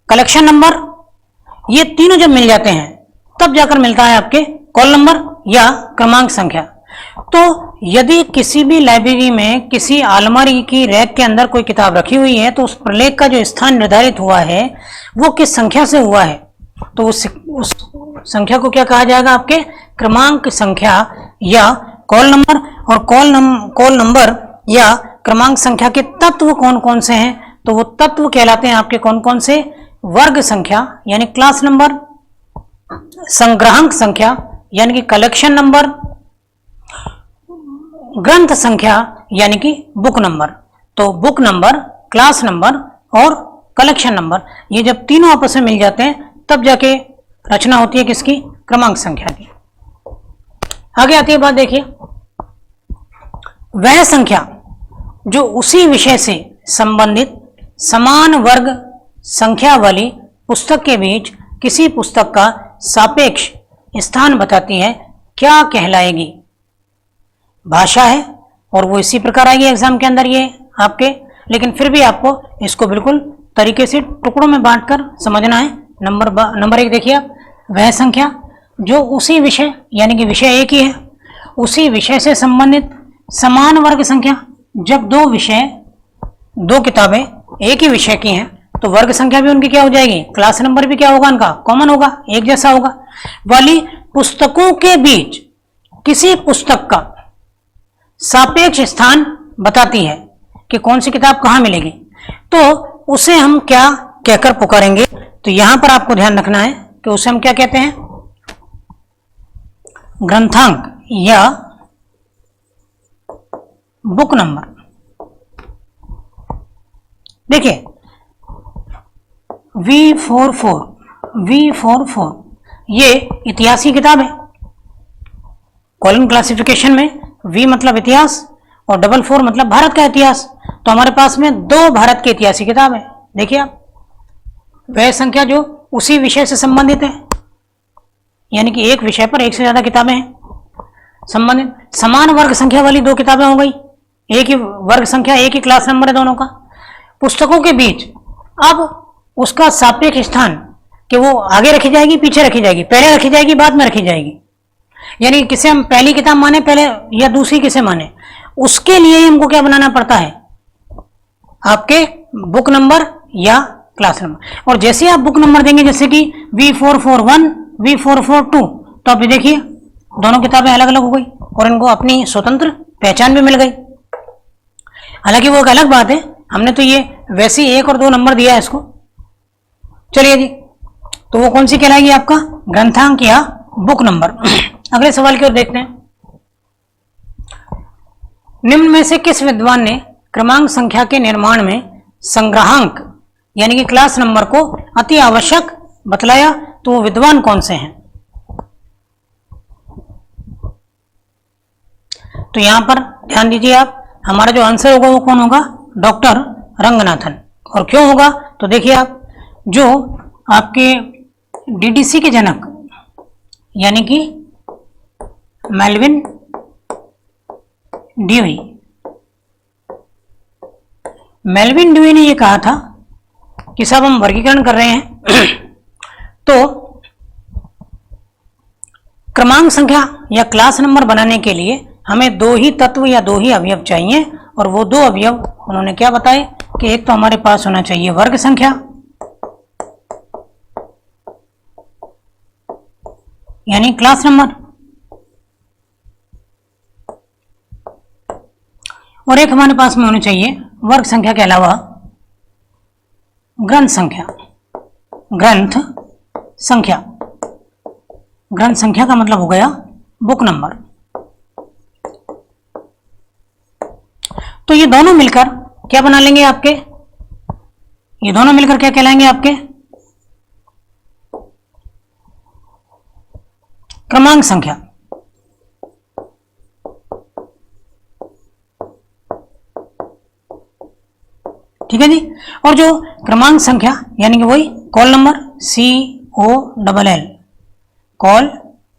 collection number, ये तीनों जब मिल जाते हैं तब जाकर मिलता है आपके कॉल नंबर या क्रमांक संख्या। तो यदि किसी भी लाइब्रेरी में किसी अलमारी की रैक के अंदर कोई किताब रखी हुई है तो उस प्रलेख का जो स्थान निर्धारित हुआ है वो किस संख्या से हुआ है? तो उस संख्या को क्या कहा जाएगा? आपके क्रमांक संख्या या कॉल नंबर। और कॉल नंबर या क्रमांक संख्या के तत्व कौन कौन से हैं? तो वो तत्व कहलाते हैं आपके कौन कौन से? वर्ग संख्या यानी क्लास नंबर, संग्राहक संख्या यानी कि कलेक्शन नंबर, ग्रंथ संख्या यानी कि बुक नंबर। तो बुक नंबर, क्लास नंबर और कलेक्शन नंबर, ये जब तीनों आपस में मिल जाते हैं तब जाके रचना होती है किसकी? क्रमांक संख्या की। आगे आती है बात, देखिए वह संख्या जो उसी विषय से संबंधित समान वर्ग संख्या वाली पुस्तक के बीच किसी पुस्तक का सापेक्ष स्थान बताती है क्या कहलाएगी? भाषा है और वो इसी प्रकार आएगी एग्जाम के अंदर ये आपके, लेकिन फिर भी आपको इसको बिल्कुल तरीके से टुकड़ों में बांटकर समझना है। नंबर एक देखिए आप, वह संख्या जो उसी विषय यानी कि विषय एक ही है, उसी विषय से संबंधित समान वर्ग संख्या। जब दो किताबें एक ही विषय की हैं तो वर्ग संख्या भी उनकी क्या हो जाएगी? क्लास नंबर भी क्या होगा? उनका कॉमन होगा, एक जैसा होगा। वाली पुस्तकों के बीच किसी पुस्तक का सापेक्ष स्थान बताती है कि कौन सी किताब कहाँ मिलेगी। तो उसे हम क्या कहकर पुकारेंगे? तो यहां पर आपको ध्यान रखना है कि उसे हम क्या कहते हैं? ग्रंथांक या बुक नंबर। देखिए V44 ये इतिहास की किताब है। कॉलम क्लासिफिकेशन में V मतलब इतिहास और 44 मतलब भारत का इतिहास। तो हमारे पास में 2 भारत की इतिहास की किताब है। देखिए आप, वह संख्या जो उसी विषय से संबंधित है यानी कि एक विषय पर एक से ज्यादा किताबें हैं संबंधित। समान वर्ग संख्या वाली 2 किताबें हो गई, एक ही वर्ग संख्या, एक ही क्लास नंबर है दोनों का। पुस्तकों के बीच अब उसका सापेक्ष स्थान कि वो आगे रखी जाएगी, पीछे रखी जाएगी, पहले रखी जाएगी, बाद में रखी जाएगी, यानी किसे हम पहली किताब माने पहले या दूसरी किसे माने, उसके लिए हमको क्या बनाना पड़ता है? आपके बुक नंबर या क्लास नंबर। और जैसे आप बुक नंबर देंगे जैसे कि V441, V442, तो अभी देखिए दोनों किताबें अलग अलग हो गई और इनको अपनी स्वतंत्र पहचान भी मिल गई। हालांकि वो एक अलग बात है, हमने तो ये वैसे ही 1 और 2 नंबर दिया है इसको। चलिए जी, तो वो कौन सी कहलाएगी? आपका ग्रंथांक या बुक नंबर। अगले सवाल की ओर देखते हैं। निम्न में से किस विद्वान ने क्रमांक संख्या के निर्माण में संग्राहक यानी कि क्लास नंबर को अति आवश्यक बतलाया, तो वो विद्वान कौन से हैं? तो यहां पर ध्यान दीजिए आप, हमारा जो आंसर होगा वो कौन होगा? डॉक्टर रंगनाथन। और क्यों होगा? तो देखिए आप, जो आपके डीडीसी के जनक यानी कि मेल्विन ड्यूई, मेल्विन ड्यूई ने ये कहा था कि साहब हम वर्गीकरण कर रहे हैं तो क्रमांक संख्या या क्लास नंबर बनाने के लिए हमें दो ही तत्व या दो ही अवयव चाहिए, और वो दो अवयव उन्होंने क्या बताए कि एक तो हमारे पास होना चाहिए वर्ग संख्या यानी क्लास नंबर, और एक हमारे पास में होनी चाहिए वर्ग संख्या के अलावा ग्रंथ संख्या। ग्रंथ संख्या, ग्रंथ संख्या का मतलब हो गया बुक नंबर। तो ये दोनों मिलकर क्या बना लेंगे आपके? ये दोनों मिलकर क्या कहलाएंगे आपके? क्रमांक संख्या। ठीक है जी। और जो क्रमांक संख्या यानी कि वही call number, COLL, call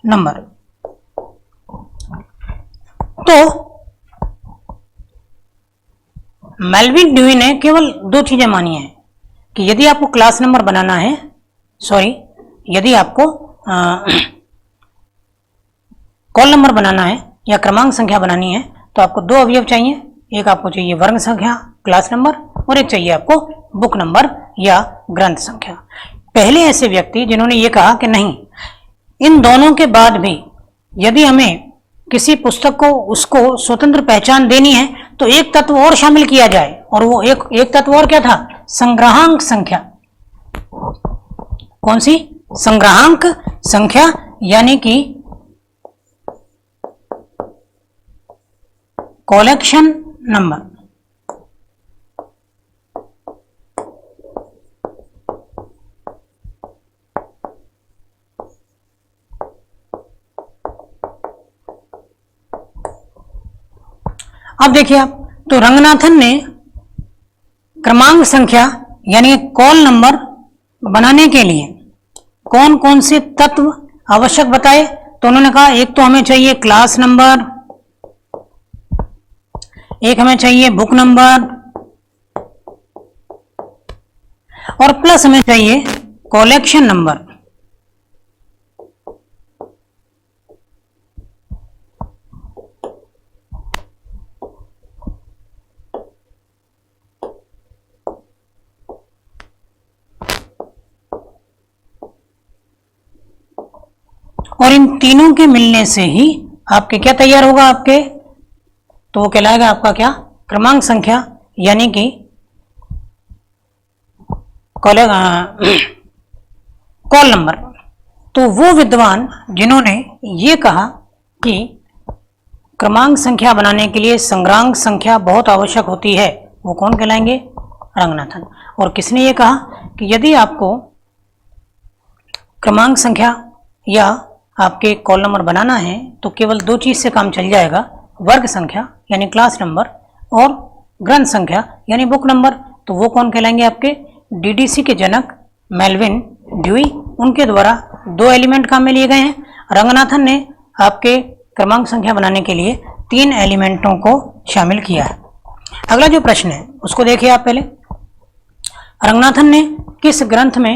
number. तो मेल्विन ड्यूई ने केवल दो चीजें मानी हैं कि यदि आपको क्लास नंबर बनाना है, यदि आपको कॉल नंबर बनाना है या क्रमांक संख्या बनानी है तो आपको दो अवयव चाहिए, एक आपको चाहिए वर्ग संख्या क्लास नंबर, और एक चाहिए आपको बुक नंबर या ग्रंथ संख्या। पहले ऐसे व्यक्ति जिन्होंने ये कहा कि नहीं, इन दोनों के बाद भी यदि हमें किसी पुस्तक को उसको स्वतंत्र पहचान देनी है तो एक तत्व और शामिल किया जाए, और वो एक तत्व और क्या था? संग्राहक संख्या। कौन सी? संग्राहक संख्या यानी कि कलेक्शन नंबर। अब देखिए आप, तो रंगनाथन ने क्रमांक संख्या यानी कॉल नंबर बनाने के लिए कौन कौन से तत्व आवश्यक बताए? तो उन्होंने कहा एक तो हमें चाहिए क्लास नंबर, एक हमें चाहिए बुक नंबर, और प्लस हमें चाहिए कलेक्शन नंबर। और इन तीनों के मिलने से ही आपके क्या तैयार होगा आपके? तो वो कहलाएगा आपका क्या? क्रमांक संख्या यानी कि कॉल नंबर। तो वो विद्वान जिन्होंने ये कहा कि क्रमांक संख्या बनाने के लिए संग्राहक संख्या बहुत आवश्यक होती है, वो कौन कहलाएंगे? रंगनाथन। और किसने ये कहा कि यदि आपको क्रमांक संख्या या आपके कॉल नंबर बनाना है तो केवल दो चीज से काम चल जाएगा, वर्ग संख्या यानी क्लास नंबर और ग्रंथ संख्या यानी बुक नंबर। तो वो कौन कहलाएंगे आपके? डीडीसी के जनक मेल्विन ड्यूई, उनके द्वारा दो एलिमेंट काम में लिए गए हैं। रंगनाथन ने आपके क्रमांक संख्या बनाने के लिए 3 एलिमेंटों को शामिल किया है। अगला जो प्रश्न है उसको देखिए आप पहले। रंगनाथन ने किस ग्रंथ में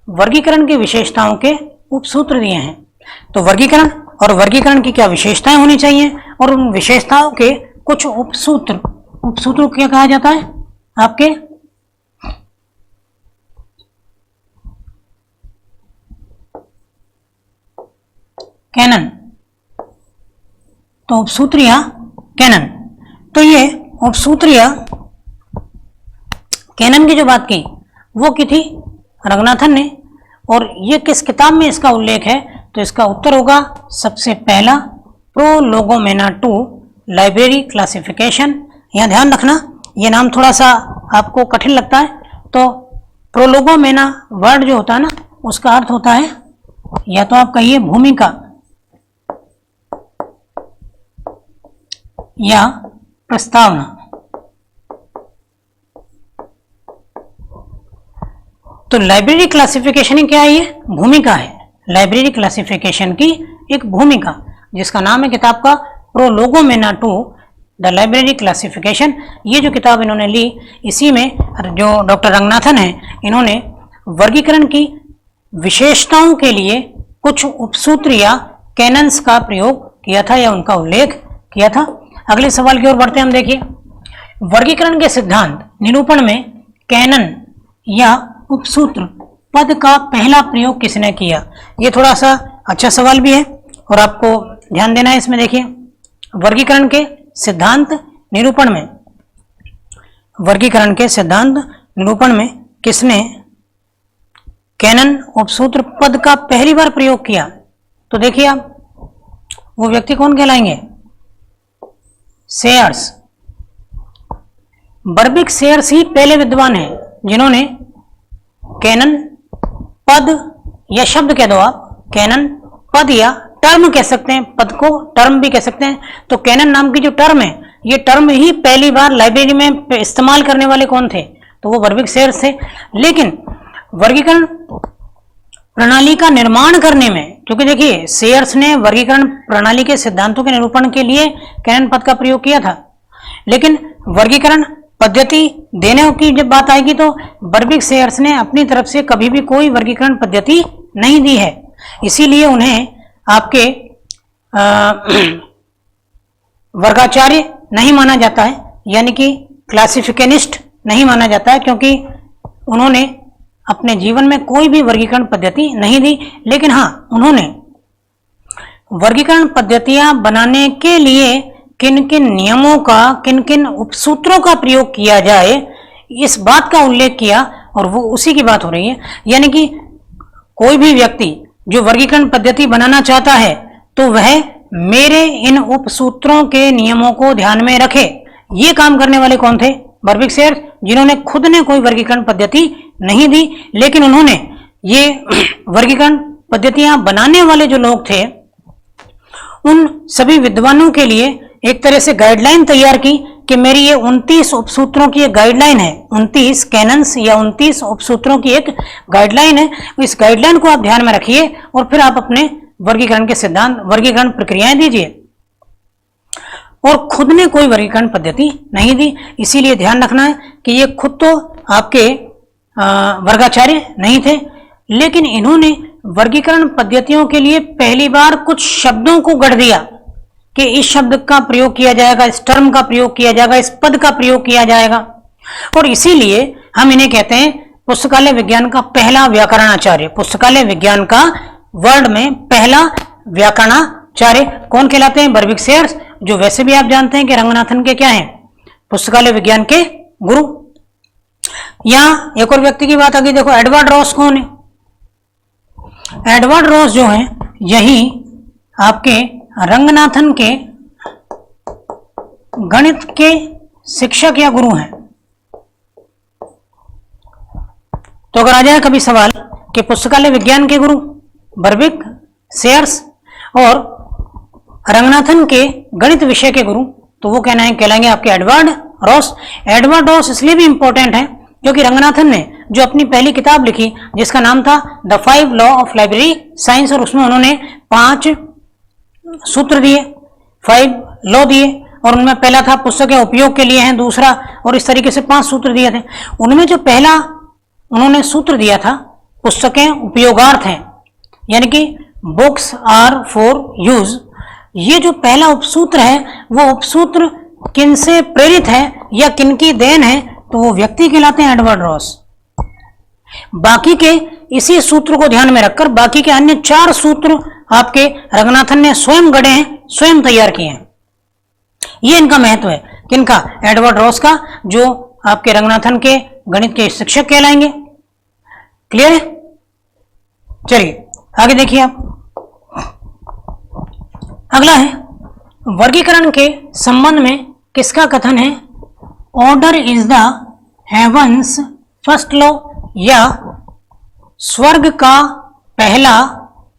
वर्गीकरण की विशेषताओं के उपसूत्र दिए हैं? तो वर्गीकरण और वर्गीकरण की क्या विशेषताएं होनी चाहिए, और उन विशेषताओं के कुछ उपसूत्र क्या कहा जाता है आपके? कैनन। तो उपसूत्र या कैनन। तो ये उपसूत्र या कैनन की जो बात की वो की थी रंगनाथन ने, और ये किस किताब में इसका उल्लेख है? तो इसका उत्तर होगा सबसे पहला प्रोलोगोमेना टू लाइब्रेरी क्लासिफिकेशन। यहाँ ध्यान रखना ये नाम थोड़ा सा आपको कठिन लगता है, तो प्रोलोगोमेना वर्ड जो होता है ना, उसका अर्थ होता है या तो आप कहिए भूमिका या प्रस्तावना। तो लाइब्रेरी क्लासिफिकेशन क्या है? ये भूमिका है, लाइब्रेरी क्लासिफिकेशन की एक भूमिका, जिसका नाम है किताब का प्रोलोगोमेना टू द लाइब्रेरी क्लासिफिकेशन। ये जो किताब इन्होंने ली, इसी में जो डॉक्टर रंगनाथन हैं, इन्होंने वर्गीकरण की विशेषताओं के लिए कुछ उपसूत्र या कैनन्स का प्रयोग किया था या उनका उल्लेख किया था। अगले सवाल की ओर बढ़ते हैं हम। देखिए, वर्गीकरण के सिद्धांत निरूपण में कैनन या उपसूत्र पद का पहला प्रयोग किसने किया? ये थोड़ा सा अच्छा सवाल भी है और आपको ध्यान देना है इसमें। देखिए, वर्गीकरण के सिद्धांत निरूपण में, वर्गीकरण के सिद्धांत निरूपण में किसने कैनन उपसूत्र पद का पहली बार प्रयोग किया? तो देखिए आप, वो व्यक्ति कौन कहलाएंगे? सेयर्स। बर्बिक सेयर्स ही पहले विद्वान हैं जिन्होंने कैनन पद या शब्द कह दो आप, कैनन पद या टर्म कह सकते हैं, पद को टर्म भी कह सकते हैं। तो कैनन नाम की जो टर्म है, ये टर्म ही पहली बार लाइब्रेरी में इस्तेमाल करने वाले कौन थे? तो वो बर्बिक सेयर्स थे। लेकिन वर्गीकरण प्रणाली का निर्माण करने में, क्योंकि देखिए सेयर्स ने वर्गीकरण प्रणाली के सिद्धांतों के निरूपण के लिए कैनन पद का प्रयोग किया था, लेकिन वर्गीकरण पद्धति देने की जब बात आएगी तो बर्बिक सेयर्स ने अपनी तरफ से कभी भी कोई वर्गीकरण पद्धति नहीं दी है। इसीलिए उन्हें आपके वर्गाचार्य नहीं माना जाता है, यानी कि क्लासिफिकेनिस्ट नहीं माना जाता है, क्योंकि उन्होंने अपने जीवन में कोई भी वर्गीकरण पद्धति नहीं दी। लेकिन हाँ, उन्होंने वर्गीकरण पद्धतियां बनाने के लिए किन किन नियमों का, किन किन उपसूत्रों का प्रयोग किया जाए, इस बात का उल्लेख किया, और वो उसी की बात हो रही है। यानी कि कोई भी व्यक्ति जो वर्गीकरण पद्धति बनाना चाहता है तो वह मेरे इन उपसूत्रों के नियमों को ध्यान में रखे। ये काम करने वाले कौन थे? बर्बिक सेयर्स, जिन्होंने खुद ने कोई वर्गीकरण पद्धति नहीं दी, लेकिन उन्होंने ये वर्गीकरण पद्धतियां बनाने वाले जो लोग थे, उन सभी विद्वानों के लिए एक तरह से गाइडलाइन तैयार की कि मेरी ये 29 उपसूत्रों की एक गाइडलाइन है, 29 कैनन्स या 29 उपसूत्रों की एक गाइडलाइन है। इस गाइडलाइन को आप ध्यान में रखिए और फिर आप अपने वर्गीकरण के सिद्धांत, वर्गीकरण प्रक्रियाएं दीजिए। और खुद ने कोई वर्गीकरण पद्धति नहीं दी, इसीलिए ध्यान रखना है कि ये खुद तो आपके वर्गाचार्य नहीं थे, लेकिन इन्होंने वर्गीकरण पद्धतियों के लिए पहली बार कुछ शब्दों को गढ़ दिया कि इस शब्द का प्रयोग किया जाएगा, इस टर्म का प्रयोग किया जाएगा, इस पद का प्रयोग किया जाएगा, और इसीलिए हम इन्हें कहते हैं पुस्तकालय विज्ञान का पहला व्याकरणाचार्य। पुस्तकालय विज्ञान का वर्ड में पहला व्याकरणाचार्य कौन कहलाते हैं? बर्बिक सेयर्स, जो वैसे भी आप जानते हैं कि रंगनाथन के क्या हैं? पुस्तकालय विज्ञान के गुरु। यहां एक और व्यक्ति की बात आ गई। देखो, एडवर्ड रॉस कौन है? एडवर्ड रॉस जो है, यही आपके रंगनाथन के गणित के शिक्षक या गुरु हैं। तो अगर आ जाए कभी सवाल कि पुस्तकालय विज्ञान के गुरु बर्बिक सेयर्स और रंगनाथन के गणित विषय के गुरु, तो वो कहलाएंगे आपके एडवर्ड रॉस। एडवर्ड रॉस इसलिए भी इंपॉर्टेंट है क्योंकि रंगनाथन ने जो अपनी पहली किताब लिखी जिसका नाम था the 5 law of library science, और उसमें उन्होंने 5 सूत्र दिए, 5 लॉ दिए, और उनमें पहला था पुस्तकें उपयोग के लिए हैं, दूसरा, और इस तरीके से 5 सूत्र दिए थे। उनमें जो पहला उन्होंने सूत्र दिया था, पुस्तकें उपयोगार्थ हैं, यानी कि बुक्स आर फॉर यूज। ये जो पहला उपसूत्र है, वो उपसूत्र किन से प्रेरित है या किन की देन है? तो वो व्यक्ति कहलाते हैं एडवर्ड रॉस। बाकी के इसी सूत्र को ध्यान में रखकर बाकी के अन्य 4 सूत्र आपके रंगनाथन ने स्वयं गढ़े हैं, स्वयं तैयार किए हैं। ये इनका महत्व है, किनका? एडवर्ड रॉस का, जो आपके रंगनाथन के गणित के शिक्षक कहलाएंगे। क्लियर है? चलिए आगे देखिए आप। अगला है वर्गीकरण के संबंध में किसका कथन है? Order is the heaven's first law, या स्वर्ग का पहला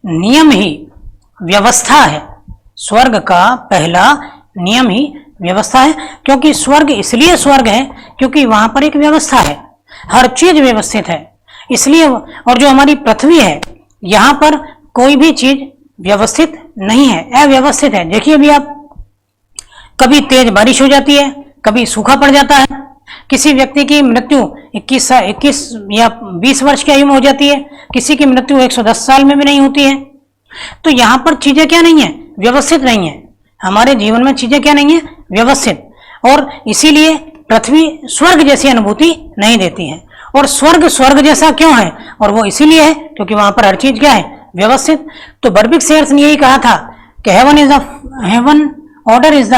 नियम ही व्यवस्था है। स्वर्ग का पहला नियम ही व्यवस्था है, क्योंकि स्वर्ग इसलिए स्वर्ग है क्योंकि वहां पर एक व्यवस्था है, हर चीज व्यवस्थित है इसलिए। और जो हमारी पृथ्वी है यहाँ पर कोई भी चीज व्यवस्थित नहीं है, अव्यवस्थित है। देखिए अभी आप, कभी तेज बारिश हो जाती है, कभी सूखा पड़ जाता है, किसी व्यक्ति की मृत्यु 21 या 20 वर्ष की आयु में हो जाती है, किसी की मृत्यु 110 साल में भी नहीं होती है। तो यहाँ पर चीजें क्या नहीं है, व्यवस्थित नहीं है। हमारे जीवन में चीजें क्या नहीं है, व्यवस्थित, और इसीलिए पृथ्वी स्वर्ग जैसी अनुभूति नहीं देती है। और स्वर्ग स्वर्ग जैसा क्यों है, और वो इसीलिए है क्योंकि वहां पर हर चीज क्या है, व्यवस्थित। तो बर्बिक सेयर्स ने यही कहा था कि heaven order is the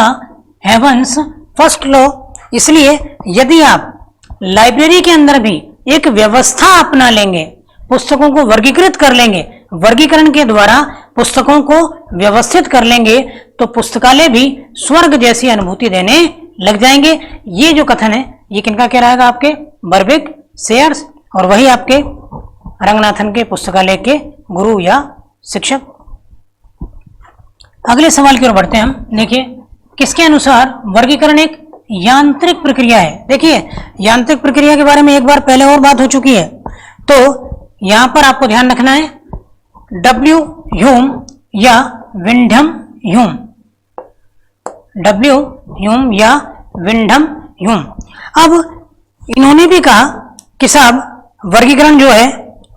heaven's first law. इसलिए यदि आप लाइब्रेरी के अंदर भी एक व्यवस्था अपना लेंगे, पुस्तकों को वर्गीकृत कर लेंगे, वर्गीकरण के द्वारा पुस्तकों को व्यवस्थित कर लेंगे, तो पुस्तकालय भी स्वर्ग जैसी अनुभूति देने लग जाएंगे। ये जो कथन है ये किनका कह रहेगा, आपके बर्बिक सेयर्स, और वही आपके रंगनाथन के पुस्तकालय के गुरु या शिक्षक। अगले सवाल की ओर बढ़ते हैं हम। देखिए, किसके अनुसार वर्गीकरण एक यांत्रिक प्रक्रिया है। देखिए, यांत्रिक प्रक्रिया के बारे में एक बार पहले और बात हो चुकी है, तो यहां पर आपको ध्यान रखना है डब्ल्यू ह्यूम या विंडम ह्यूम, डब्ल्यू ह्यूम या विंडम ह्यूम। अब इन्होंने भी कहा कि साहब वर्गीकरण जो है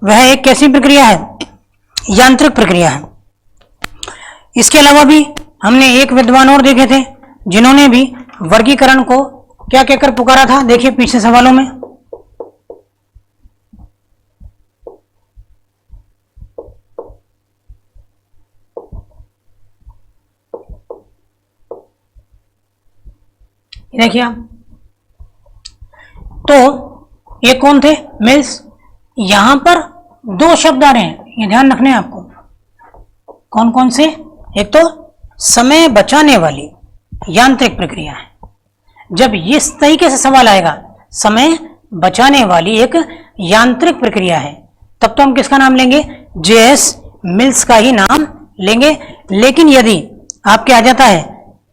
वह एक कैसी प्रक्रिया है, यांत्रिक प्रक्रिया है। इसके अलावा भी हमने एक विद्वान और देखे थे जिन्होंने भी वर्गीकरण को क्या कहकर पुकारा था। देखिए पीछे सवालों में, देखिए आप, तो ये कौन थे, मिल्स। यहां पर दो शब्द आ रहे हैं, ये ध्यान रखने हैं आपको। कौन कौन से, एक तो समय बचाने वाली यांत्रिक प्रक्रिया है। जब इस तरीके से सवाल आएगा, समय बचाने वाली एक यांत्रिक प्रक्रिया है, तब तो हम किसका नाम लेंगे, जेएस मिल्स का ही नाम लेंगे। लेकिन यदि आपके आ जाता है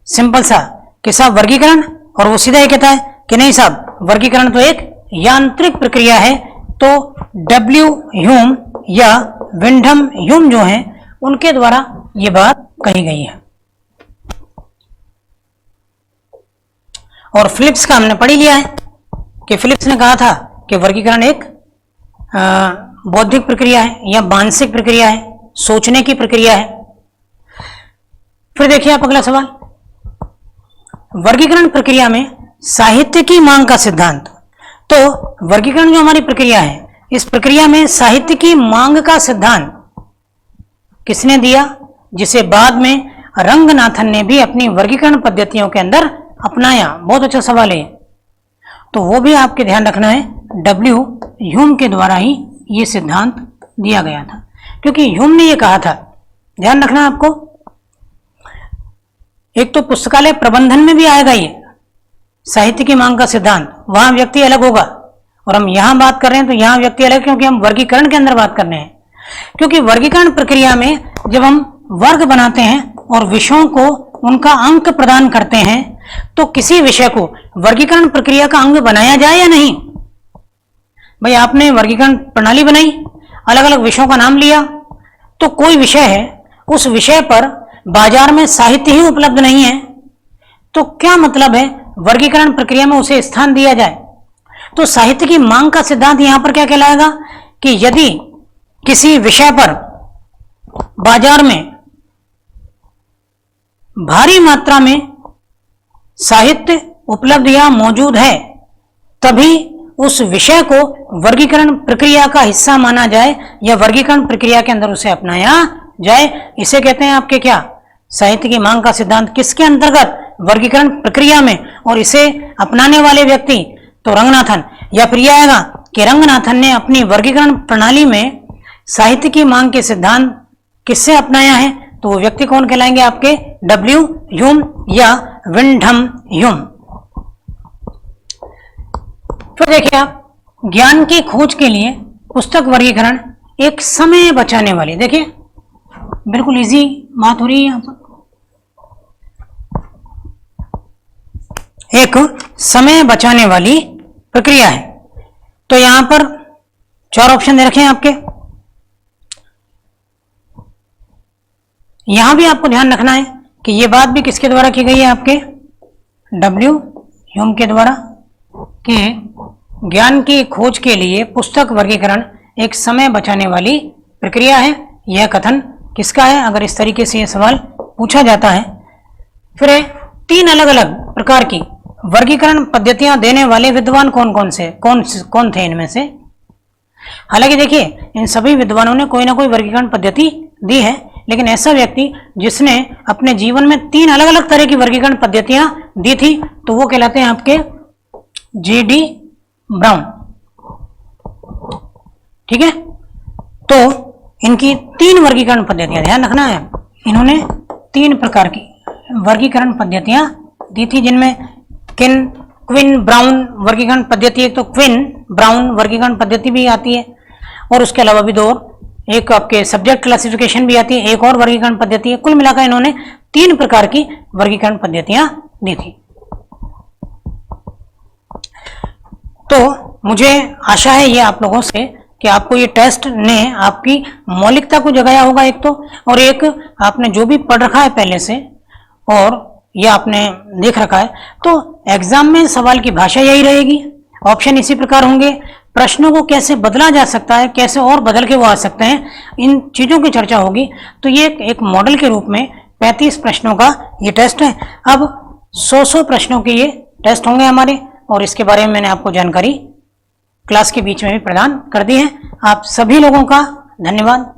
सिंपल सा कि साहब वर्गीकरण, और वो सीधा ये कहता है कि नहीं साहब वर्गीकरण तो एक यांत्रिक प्रक्रिया है, तो डब्ल्यू ह्यूम या विंडम ह्यूम जो हैं उनके द्वारा ये बात कही गई है। और फिलिप्स का हमने पढ़ ही लिया है कि फिलिप्स ने कहा था कि वर्गीकरण एक बौद्धिक प्रक्रिया है या मानसिक प्रक्रिया है, सोचने की प्रक्रिया है। फिर देखिए आप अगला सवाल, वर्गीकरण प्रक्रिया में साहित्य की मांग का सिद्धांत। तो वर्गीकरण जो हमारी प्रक्रिया है, इस प्रक्रिया में साहित्य की मांग का सिद्धांत किसने दिया, जिसे बाद में रंगनाथन ने भी अपनी वर्गीकरण पद्धतियों के अंदर अपनाया। बहुत अच्छा सवाल है, तो वो भी आपके ध्यान रखना है, डब्ल्यू ह्यूम के द्वारा ही ये सिद्धांत दिया गया था, क्योंकि ह्यूम ने ये कहा था, ध्यान रखना आपको। एक तो पुस्तकालय प्रबंधन में भी आएगा ये साहित्य की मांग का सिद्धांत, वहां व्यक्ति अलग होगा, और हम यहां बात कर रहे हैं तो यहां व्यक्ति अलग, क्योंकि हम वर्गीकरण के अंदर बात कर रहे हैं। क्योंकि वर्गीकरण प्रक्रिया में जब हम वर्ग बनाते हैं और विषयों को उनका अंक प्रदान करते हैं, तो किसी विषय को वर्गीकरण प्रक्रिया का अंग बनाया जाए या नहीं। भाई आपने वर्गीकरण प्रणाली बनाई, अलग अलग विषयों का नाम लिया, तो कोई विषय है, उस विषय पर बाजार में साहित्य ही उपलब्ध नहीं है, तो क्या मतलब है वर्गीकरण प्रक्रिया में उसे स्थान दिया जाए। तो साहित्य की मांग का सिद्धांत यहां पर क्या कहलाएगा कि यदि किसी विषय पर बाजार में भारी मात्रा में साहित्य उपलब्ध या मौजूद है, तभी उस विषय को वर्गीकरण प्रक्रिया का हिस्सा माना जाए या वर्गीकरण प्रक्रिया के अंदर उसे अपनाया जाए। इसे कहते हैं आपके क्या, साहित्य की मांग का सिद्धांत। किसके अंतर्गत, वर्गीकरण प्रक्रिया में। और इसे अपनाने वाले व्यक्ति तो रंगनाथन, या फिर यह आएगा कि रंगनाथन ने अपनी वर्गीकरण प्रणाली में साहित्य की मांग के सिद्धांत किससे अपनाया है, तो वो व्यक्ति कौन कहलाएंगे आपके, डब्ल्यू ह्यूम या विंडम ह्यूम। फिर देखिए आप, ज्ञान की खोज के लिए पुस्तक वर्गीकरण एक समय बचाने वाली, देखिए बिल्कुल इजी बात हो रही है यहाँ पर, एक समय बचाने वाली प्रक्रिया है। तो यहां पर 4 ऑप्शन दे रखे हैं आपके। यहां भी आपको ध्यान रखना है कि यह बात भी किसके द्वारा की गई है, आपके डब्ल्यू ह्यूम के द्वारा, कि ज्ञान की खोज के लिए पुस्तक वर्गीकरण एक समय बचाने वाली प्रक्रिया है। यह कथन किसका है, अगर इस तरीके से यह सवाल पूछा जाता है। फिर 3 अलग अलग प्रकार की वर्गीकरण पद्धतियां देने वाले विद्वान कौन थे इनमें से। हालांकि देखिए, इन सभी विद्वानों ने कोई ना कोई वर्गीकरण पद्धति दी है, लेकिन ऐसा व्यक्ति जिसने अपने जीवन में 3 अलग अलग तरह की वर्गीकरण पद्धतियां दी थी, तो वो कहलाते हैं आपके J.D. ब्राउन। ठीक है, तो इनकी 3 वर्गीकरण पद्धतियां, ध्यान रखना है, इन्होंने 3 प्रकार की वर्गीकरण पद्धतियां दी थी, जिनमें क्विन ब्राउन वर्गीकरण पद्धति, एक तो क्विन ब्राउन वर्गीकरण पद्धति भी आती है, और उसके अलावा भी 2, एक आपके सब्जेक्ट क्लासिफिकेशन भी आती है, एक और वर्गीकरण पद्धति है। कुल मिलाकर इन्होंने 3 प्रकार की वर्गीकरण पद्धतियां दी थी। तो मुझे आशा है ये आप लोगों से कि आपको ये टेस्ट ने आपकी मौलिकता को जगाया होगा एक तो, और एक आपने जो भी पढ़ रखा है पहले से और ये आपने देख रखा है, तो एग्जाम में सवाल की भाषा यही रहेगी, ऑप्शन इसी प्रकार होंगे, प्रश्नों को कैसे बदला जा सकता है, कैसे और बदल के वो आ सकते हैं, इन चीज़ों की चर्चा होगी। तो ये एक मॉडल के रूप में 35 प्रश्नों का ये टेस्ट है। अब 100 प्रश्नों के ये टेस्ट होंगे हमारे, और इसके बारे में मैंने आपको जानकारी क्लास के बीच में भी प्रदान कर दी है। आप सभी लोगों का धन्यवाद।